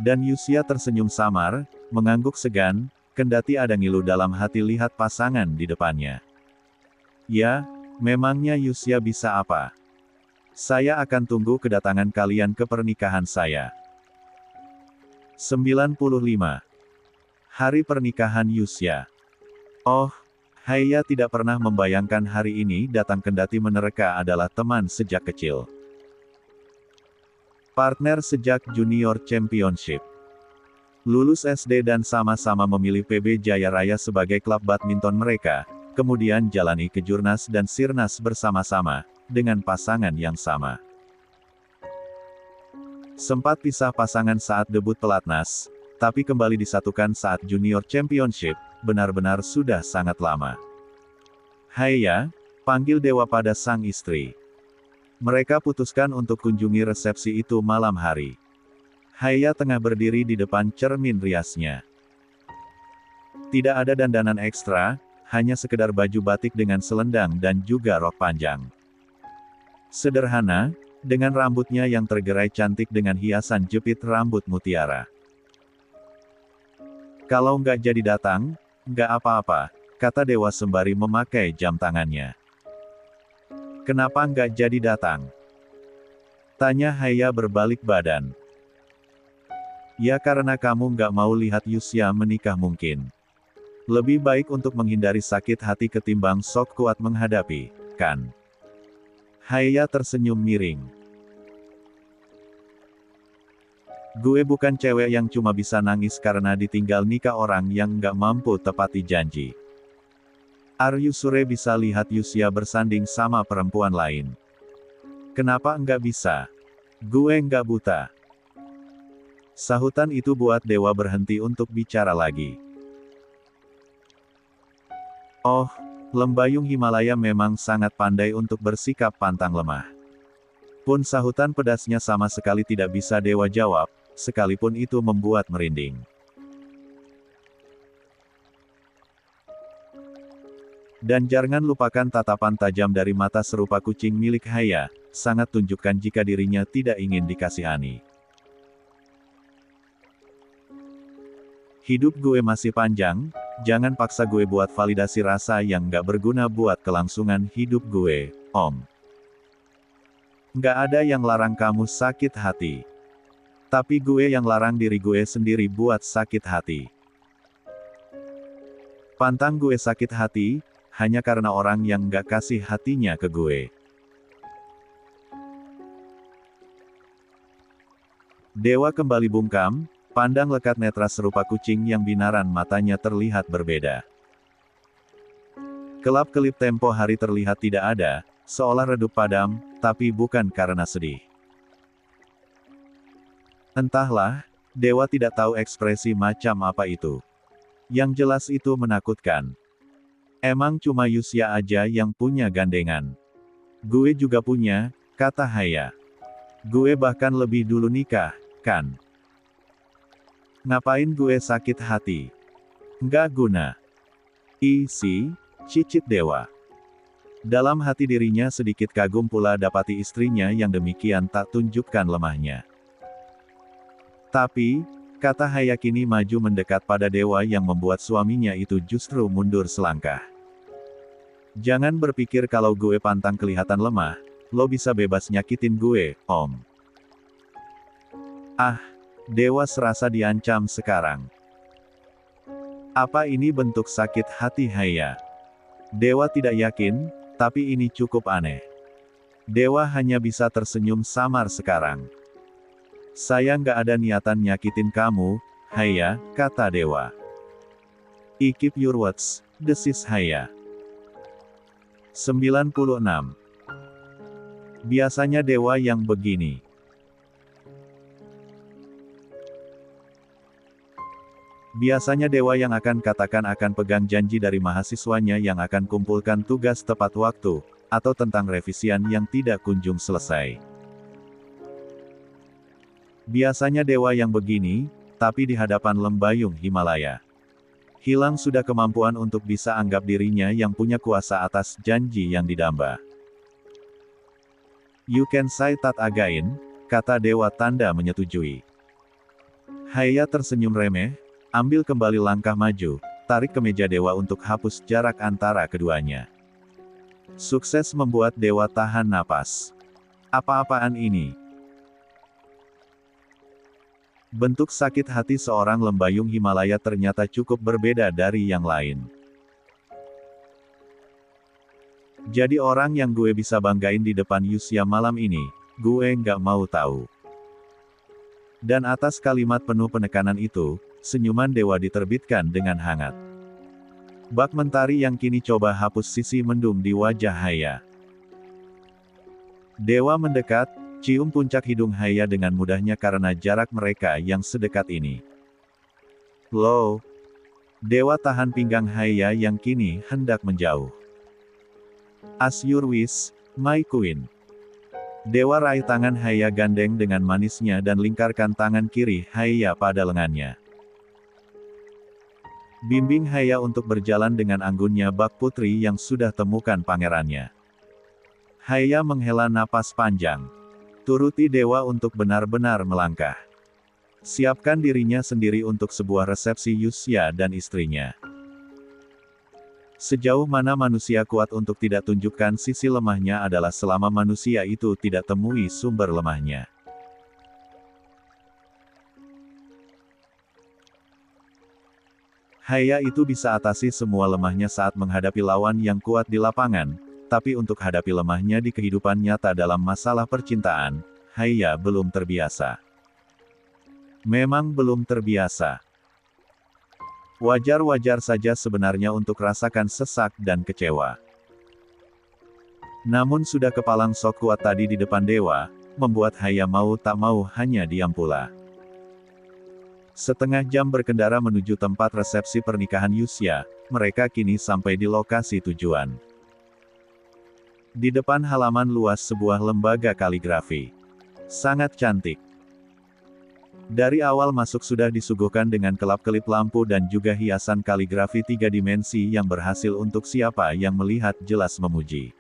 Dan Yusya tersenyum samar, mengangguk segan, kendati ada ngilu dalam hati lihat pasangan di depannya. Ya, memangnya Yusya bisa apa? Saya akan tunggu kedatangan kalian ke pernikahan saya. 95. Hari pernikahan Yusya. Oh, Haya tidak pernah membayangkan hari ini datang kendati menerka adalah teman sejak kecil. Partner sejak Junior Championship. Lulus SD dan sama-sama memilih PB Jaya Raya sebagai klub badminton mereka, kemudian jalani kejurnas dan sirnas bersama-sama, dengan pasangan yang sama. Sempat pisah pasangan saat debut pelatnas, tapi kembali disatukan saat Junior Championship, benar-benar sudah sangat lama. Haya, panggil dewa pada sang istri. Mereka putuskan untuk kunjungi resepsi itu malam hari. Haya tengah berdiri di depan cermin riasnya. Tidak ada dandanan ekstra, hanya sekedar baju batik dengan selendang dan juga rok panjang. Sederhana, dengan rambutnya yang tergerai cantik dengan hiasan jepit rambut mutiara. Kalau nggak jadi datang, nggak apa-apa, kata dewa sembari memakai jam tangannya. Kenapa nggak jadi datang? Tanya Haya berbalik badan. Ya karena kamu nggak mau lihat Yusya menikah mungkin. Lebih baik untuk menghindari sakit hati ketimbang sok kuat menghadapi, kan? Haya tersenyum miring. Gue bukan cewek yang cuma bisa nangis karena ditinggal nikah orang yang nggak mampu tepati janji. Are you sure bisa lihat Yusya bersanding sama perempuan lain? Kenapa enggak bisa? Gue nggak buta. Sahutan itu buat dewa berhenti untuk bicara lagi. Oh, Lembayung Himalaya memang sangat pandai untuk bersikap pantang lemah. Pun sahutan pedasnya sama sekali tidak bisa dewa jawab, sekalipun itu membuat merinding. Dan jangan lupakan tatapan tajam dari mata serupa kucing milik Haya, sangat tunjukkan jika dirinya tidak ingin dikasihani. Hidup gue masih panjang, jangan paksa gue buat validasi rasa yang gak berguna buat kelangsungan hidup gue, Om. Nggak ada yang larang kamu sakit hati. Tapi gue yang larang diri gue sendiri buat sakit hati. Pantang gue sakit hati, hanya karena orang yang nggak kasih hatinya ke gue. Dewa kembali bungkam, pandang lekat netra serupa kucing yang binaran matanya terlihat berbeda. Kelap-kelip tempo hari terlihat tidak ada, seolah redup padam, tapi bukan karena sedih. Entahlah, dewa tidak tahu ekspresi macam apa itu. Yang jelas itu menakutkan. Emang cuma Yusya aja yang punya gandengan. Gue juga punya, kata Haya. Gue bahkan lebih dulu nikah, kan? Ngapain gue sakit hati? Nggak guna. Isi, cicit dewa. Dalam hati dirinya sedikit kagum pula dapati istrinya yang demikian tak tunjukkan lemahnya. Tapi, kata Haya kini maju mendekat pada dewa yang membuat suaminya itu justru mundur selangkah. Jangan berpikir kalau gue pantang kelihatan lemah, lo bisa bebas nyakitin gue, Om. Ah, dewa serasa diancam sekarang. Apa ini bentuk sakit hati Haya? Dewa tidak yakin, tapi ini cukup aneh. Dewa hanya bisa tersenyum samar sekarang. Saya nggak ada niatan nyakitin kamu, Haya, kata dewa. I keep your words, desis Haya. 96. Biasanya dewa yang begini. Biasanya dewa yang akan katakan akan pegang janji dari mahasiswanya yang akan kumpulkan tugas tepat waktu, atau tentang revisian yang tidak kunjung selesai. Biasanya dewa yang begini, tapi di hadapan lembayung Himalaya. Hilang sudah kemampuan untuk bisa anggap dirinya yang punya kuasa atas janji yang didamba. You can say that again, kata dewa tanda menyetujui. Haya tersenyum remeh, ambil kembali langkah maju, tarik ke meja dewa untuk hapus jarak antara keduanya. Sukses membuat dewa tahan napas. Apa-apaan ini? Bentuk sakit hati seorang lembayung Himalaya ternyata cukup berbeda dari yang lain. Jadi orang yang gue bisa banggain di depan Yusya malam ini, gue nggak mau tahu. Dan atas kalimat penuh penekanan itu, senyuman dewa diterbitkan dengan hangat. Bak mentari yang kini coba hapus sisi mendung di wajah Haya. Dewa mendekat, cium puncak hidung Haya dengan mudahnya karena jarak mereka yang sedekat ini. Loh. Dewa tahan pinggang Haya yang kini hendak menjauh. As your wish, my queen. Dewa raih tangan Haya gandeng dengan manisnya dan lingkarkan tangan kiri Haya pada lengannya. Bimbing Haya untuk berjalan dengan anggunnya bak putri yang sudah temukan pangerannya. Haya menghela napas panjang. Turuti dewa untuk benar-benar melangkah. Siapkan dirinya sendiri untuk sebuah resepsi Yusya dan istrinya. Sejauh mana manusia kuat untuk tidak tunjukkan sisi lemahnya adalah selama manusia itu tidak temui sumber lemahnya. Haya itu bisa atasi semua lemahnya saat menghadapi lawan yang kuat di lapangan, tapi untuk hadapi lemahnya di kehidupan nyata dalam masalah percintaan, Haya belum terbiasa. Memang belum terbiasa. Wajar-wajar saja sebenarnya untuk rasakan sesak dan kecewa. Namun sudah kepalang sok kuat tadi di depan dewa, membuat Haya mau tak mau hanya diam pula. Setengah jam berkendara menuju tempat resepsi pernikahan Yusya, mereka kini sampai di lokasi tujuan. Di depan halaman luas sebuah lembaga kaligrafi. Sangat cantik. Dari awal masuk sudah disuguhkan dengan kelap-kelip lampu dan juga hiasan kaligrafi 3 dimensi yang berhasil untuk siapa yang melihat jelas memuji.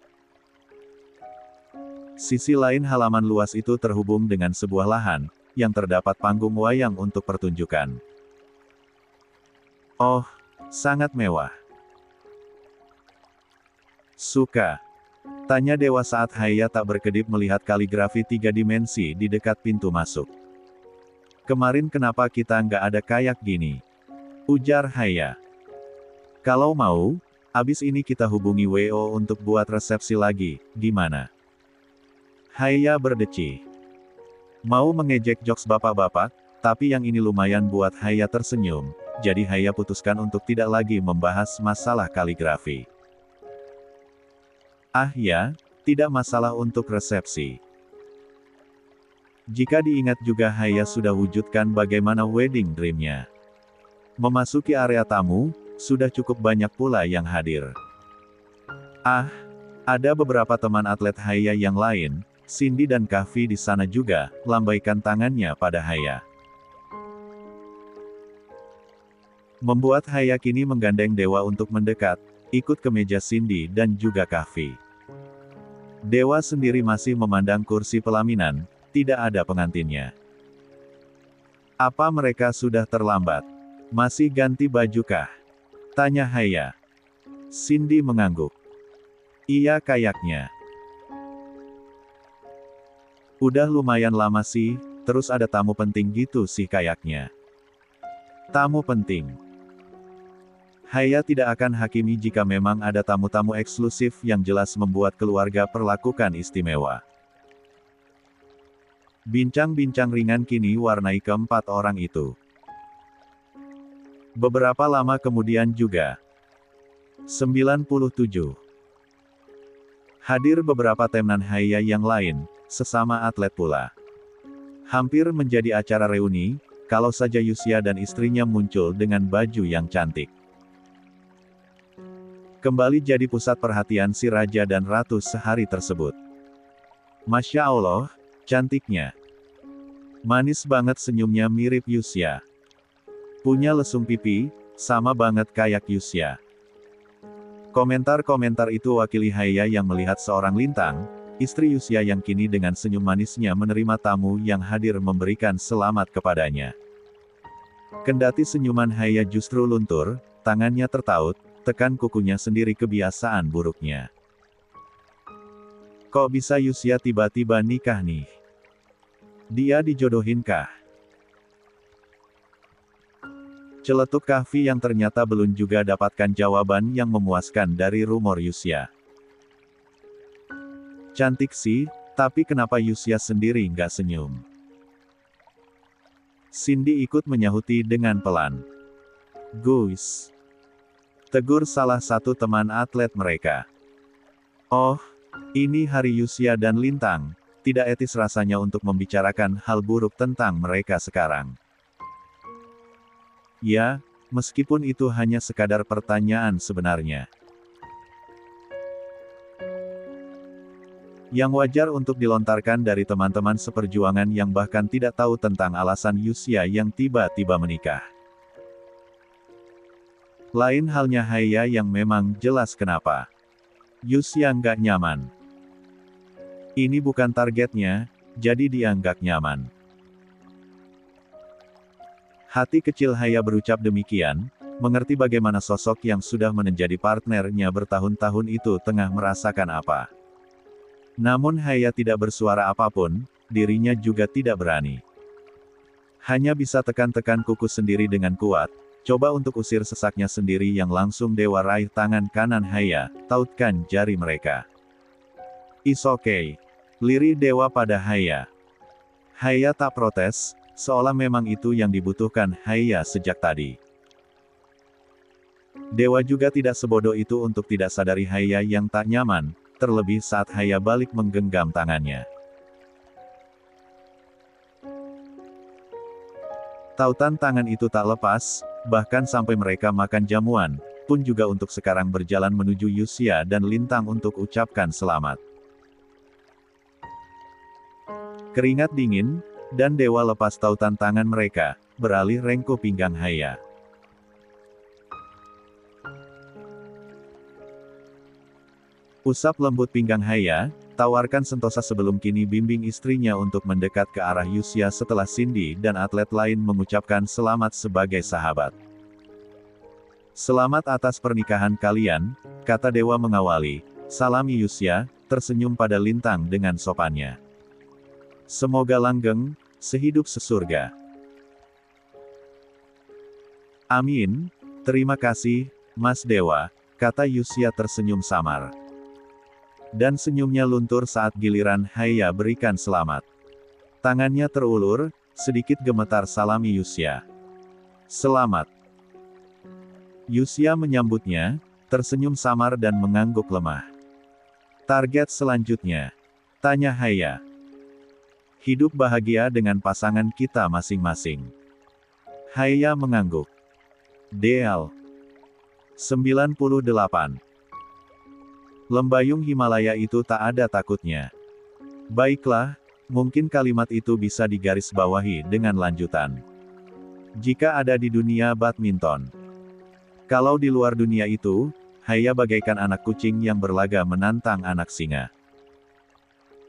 Sisi lain halaman luas itu terhubung dengan sebuah lahan, yang terdapat panggung wayang untuk pertunjukan. Oh, sangat mewah. Suka. Tanya Dewa saat Haya tak berkedip melihat kaligrafi 3 dimensi di dekat pintu masuk. Kemarin kenapa kita nggak ada kayak gini? Ujar Haya. Kalau mau, abis ini kita hubungi WO untuk buat resepsi lagi, gimana? Haya berdeci. Mau mengejek jokes bapak-bapak, tapi yang ini lumayan buat Haya tersenyum, jadi Haya putuskan untuk tidak lagi membahas masalah kaligrafi. Ah ya, tidak masalah untuk resepsi. Jika diingat juga Haya sudah wujudkan bagaimana wedding dream-nya. Memasuki area tamu, sudah cukup banyak pula yang hadir. Ah, ada beberapa teman atlet Haya yang lain, Cindy dan Kahvi di sana juga, lambaikan tangannya pada Haya. Membuat Haya kini menggandeng Dewa untuk mendekat, ikut ke meja Cindy dan juga Kahvi. Dewa sendiri masih memandang kursi pelaminan, tidak ada pengantinnya. Apa mereka sudah terlambat? Masih ganti baju kah? Tanya Haya. Cindy mengangguk. Iya kayaknya. Udah lumayan lama sih, terus ada tamu penting gitu sih kayaknya. Tamu penting. Haya tidak akan hakimi jika memang ada tamu-tamu eksklusif yang jelas membuat keluarga perlakukan istimewa. Bincang-bincang ringan kini warnai keempat orang itu. Beberapa lama kemudian juga. 97. Hadir beberapa teman Haya yang lain, sesama atlet pula. Hampir menjadi acara reuni, kalau saja Yusya dan istrinya muncul dengan baju yang cantik. Kembali jadi pusat perhatian si Raja dan Ratu sehari tersebut. Masya Allah, cantiknya. Manis banget senyumnya mirip Yusya. Punya lesung pipi, sama banget kayak Yusya. Komentar-komentar itu wakili Haya yang melihat seorang Lintang, istri Yusya yang kini dengan senyum manisnya menerima tamu yang hadir memberikan selamat kepadanya. Kendati senyuman Haya justru luntur, tangannya tertaut, tekan kukunya sendiri kebiasaan buruknya. Kok bisa Yusya tiba-tiba nikah nih? Dia dijodohinkah? Celetuk Kahvi yang ternyata belum juga dapatkan jawaban yang memuaskan dari rumor Yusya. Cantik sih, tapi kenapa Yusya sendiri nggak senyum? Cindy ikut menyahuti dengan pelan. Guys. Tegur salah satu teman atlet mereka. Oh, ini hari Yusya dan Lintang, tidak etis rasanya untuk membicarakan hal buruk tentang mereka sekarang. Ya, meskipun itu hanya sekadar pertanyaan sebenarnya. Yang wajar untuk dilontarkan dari teman-teman seperjuangan yang bahkan tidak tahu tentang alasan Yusya yang tiba-tiba menikah. Lain halnya Haya yang memang jelas kenapa. Yusya nggak nyaman. Ini bukan targetnya, jadi dia nggak nyaman. Hati kecil Haya berucap demikian, mengerti bagaimana sosok yang sudah menjadi partnernya bertahun-tahun itu tengah merasakan apa. Namun Haya tidak bersuara apapun, dirinya juga tidak berani. Hanya bisa tekan-tekan kuku sendiri dengan kuat, coba untuk usir sesaknya sendiri yang langsung Dewa raih tangan kanan Haya, tautkan jari mereka. It's okay. Lirih Dewa pada Haya. Haya tak protes, seolah memang itu yang dibutuhkan Haya sejak tadi. Dewa juga tidak sebodoh itu untuk tidak sadari Haya yang tak nyaman, terlebih saat Haya balik menggenggam tangannya. Tautan tangan itu tak lepas, bahkan sampai mereka makan jamuan, pun juga untuk sekarang berjalan menuju Yusia dan Lintang untuk ucapkan selamat. Keringat dingin, dan dewa lepas tautan tangan mereka, beralih rengkuh pinggang Haya. Usap lembut pinggang Haya, tawarkan sentosa sebelum kini bimbing istrinya untuk mendekat ke arah Yusia setelah Cindy dan atlet lain mengucapkan selamat sebagai sahabat. Selamat atas pernikahan kalian, kata dewa mengawali. Salam Yusia, tersenyum pada Lintang dengan sopannya. Semoga langgeng, sehidup sesurga. Amin, terima kasih, Mas Dewa, kata Yusia tersenyum samar. Dan senyumnya luntur saat giliran Haya berikan selamat. Tangannya terulur, sedikit gemetar salami Yusia. Selamat. Yusia menyambutnya, tersenyum samar dan mengangguk lemah. Target selanjutnya? Tanya Haya. Hidup bahagia dengan pasangan kita masing-masing. Haya mengangguk. DL 98. Lembayung Himalaya itu tak ada takutnya. Baiklah, mungkin kalimat itu bisa digarisbawahi dengan lanjutan. Jika ada di dunia badminton. Kalau di luar dunia itu, Haya bagaikan anak kucing yang berlaga menantang anak singa.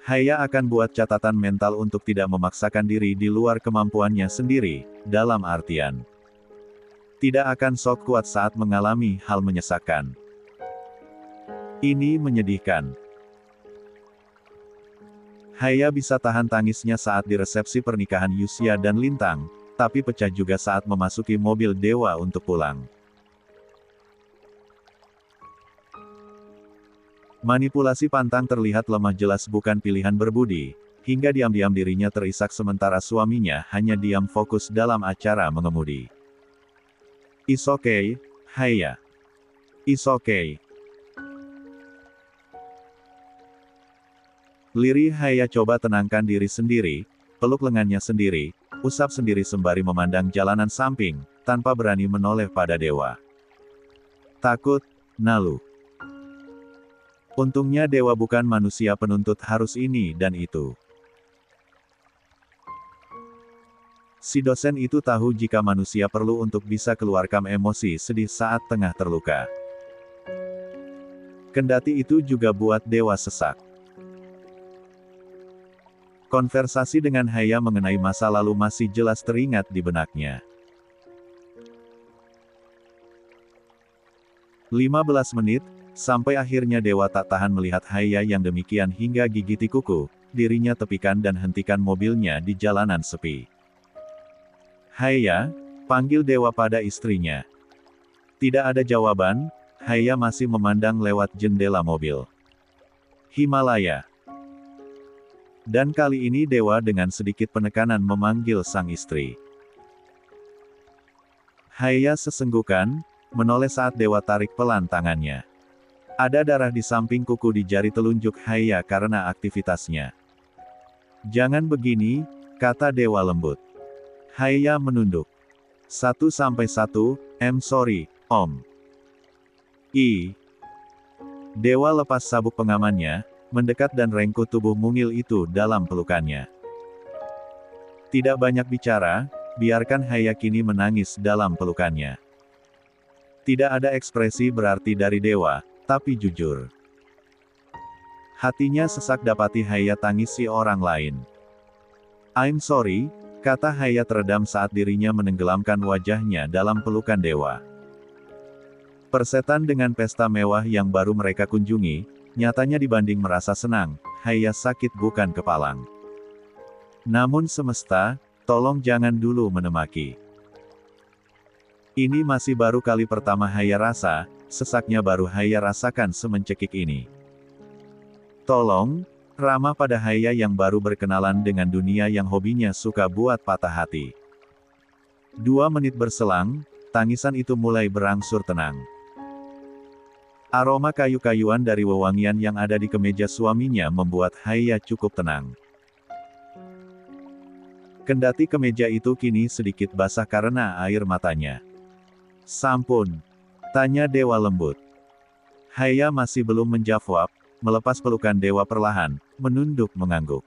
Haya akan buat catatan mental untuk tidak memaksakan diri di luar kemampuannya sendiri, dalam artian tidak akan sok kuat saat mengalami hal menyesakkan. Ini menyedihkan. Haya bisa tahan tangisnya saat di resepsi pernikahan Yusia dan Lintang, tapi pecah juga saat memasuki mobil dewa untuk pulang. Manipulasi pantang terlihat lemah jelas bukan pilihan berbudi, hingga diam-diam dirinya terisak sementara suaminya hanya diam fokus dalam acara mengemudi. It's okay, Haya. It's okay. Lirih Haya coba tenangkan diri sendiri, peluk lengannya sendiri, usap sendiri sembari memandang jalanan samping, tanpa berani menoleh pada dewa. Takut, Nalu. Untungnya dewa bukan manusia penuntut harus ini dan itu. Si dosen itu tahu jika manusia perlu untuk bisa keluarkan emosi sedih saat tengah terluka. Kendati itu juga buat dewa sesak. Konversasi dengan Haya mengenai masa lalu masih jelas teringat di benaknya. 15 menit, sampai akhirnya dewa tak tahan melihat Haya yang demikian hingga gigiti kuku, dirinya tepikan dan hentikan mobilnya di jalanan sepi. Haya, panggil dewa pada istrinya. Tidak ada jawaban, Haya masih memandang lewat jendela mobil. Himalaya. Dan kali ini dewa dengan sedikit penekanan memanggil sang istri. Haya sesenggukan, menoleh saat dewa tarik pelan tangannya. Ada darah di samping kuku di jari telunjuk Haya karena aktivitasnya. Jangan begini, kata dewa lembut. Haya menunduk. 1-1, I'm sorry, Om. Dewa lepas sabuk pengamannya, mendekat dan rengkuh tubuh mungil itu dalam pelukannya. Tidak banyak bicara, biarkan Haya kini menangis dalam pelukannya. Tidak ada ekspresi berarti dari dewa, tapi jujur. Hatinya sesak dapati Haya tangisi orang lain. I'm sorry, kata Haya teredam saat dirinya menenggelamkan wajahnya dalam pelukan dewa. Persetan dengan pesta mewah yang baru mereka kunjungi, nyatanya dibanding merasa senang, Haya sakit bukan kepalang. Namun semesta, tolong jangan dulu menemaki. Ini masih baru kali pertama Haya rasa, sesaknya baru Haya rasakan semencekik ini. Tolong, ramah pada Haya yang baru berkenalan dengan dunia yang hobinya suka buat patah hati. 2 menit berselang, tangisan itu mulai berangsur tenang. Aroma kayu-kayuan dari wewangian yang ada di kemeja suaminya membuat Haya cukup tenang. Kendati kemeja itu kini sedikit basah karena air matanya. Sampun. Tanya dewa lembut. Haya masih belum menjawab, melepas pelukan dewa perlahan, menunduk mengangguk.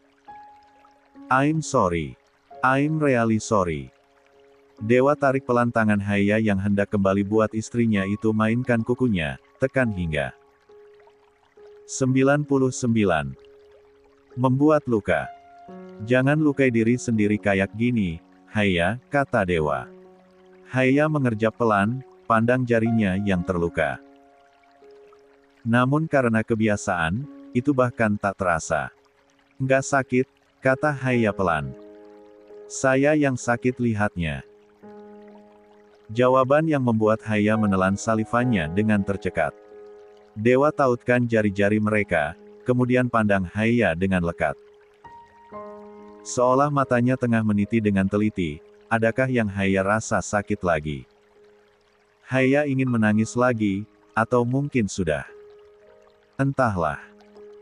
I'm sorry. I'm really sorry. Dewa tarik pelan tangan Haya yang hendak kembali buat istrinya itu mainkan kukunya, tekan hingga 99. Membuat luka. Jangan lukai diri sendiri kayak gini, Haya, kata dewa. Haya mengerjap pelan, pandang jarinya yang terluka. Namun karena kebiasaan, itu bahkan tak terasa. Nggak sakit, kata Haya pelan. Saya yang sakit lihatnya. Jawaban yang membuat Haya menelan salivannya dengan tercekat. Dewa tautkan jari-jari mereka, kemudian pandang Haya dengan lekat. Seolah matanya tengah meniti dengan teliti, adakah yang Haya rasa sakit lagi? Haya ingin menangis lagi, atau mungkin sudah. Entahlah.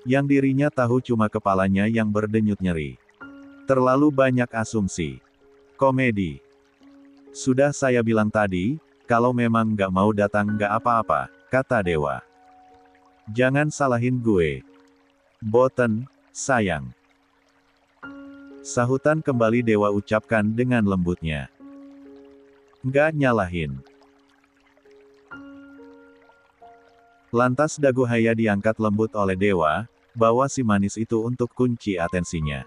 Yang dirinya tahu cuma kepalanya yang berdenyut nyeri. Terlalu banyak asumsi. Komedi. Sudah saya bilang tadi, kalau memang nggak mau datang nggak apa-apa, kata dewa. Jangan salahin gue. Boten, sayang. Sahutan kembali dewa ucapkan dengan lembutnya. Nggak nyalahin. Lantas dagu Haya diangkat lembut oleh dewa, bawa si manis itu untuk kunci atensinya.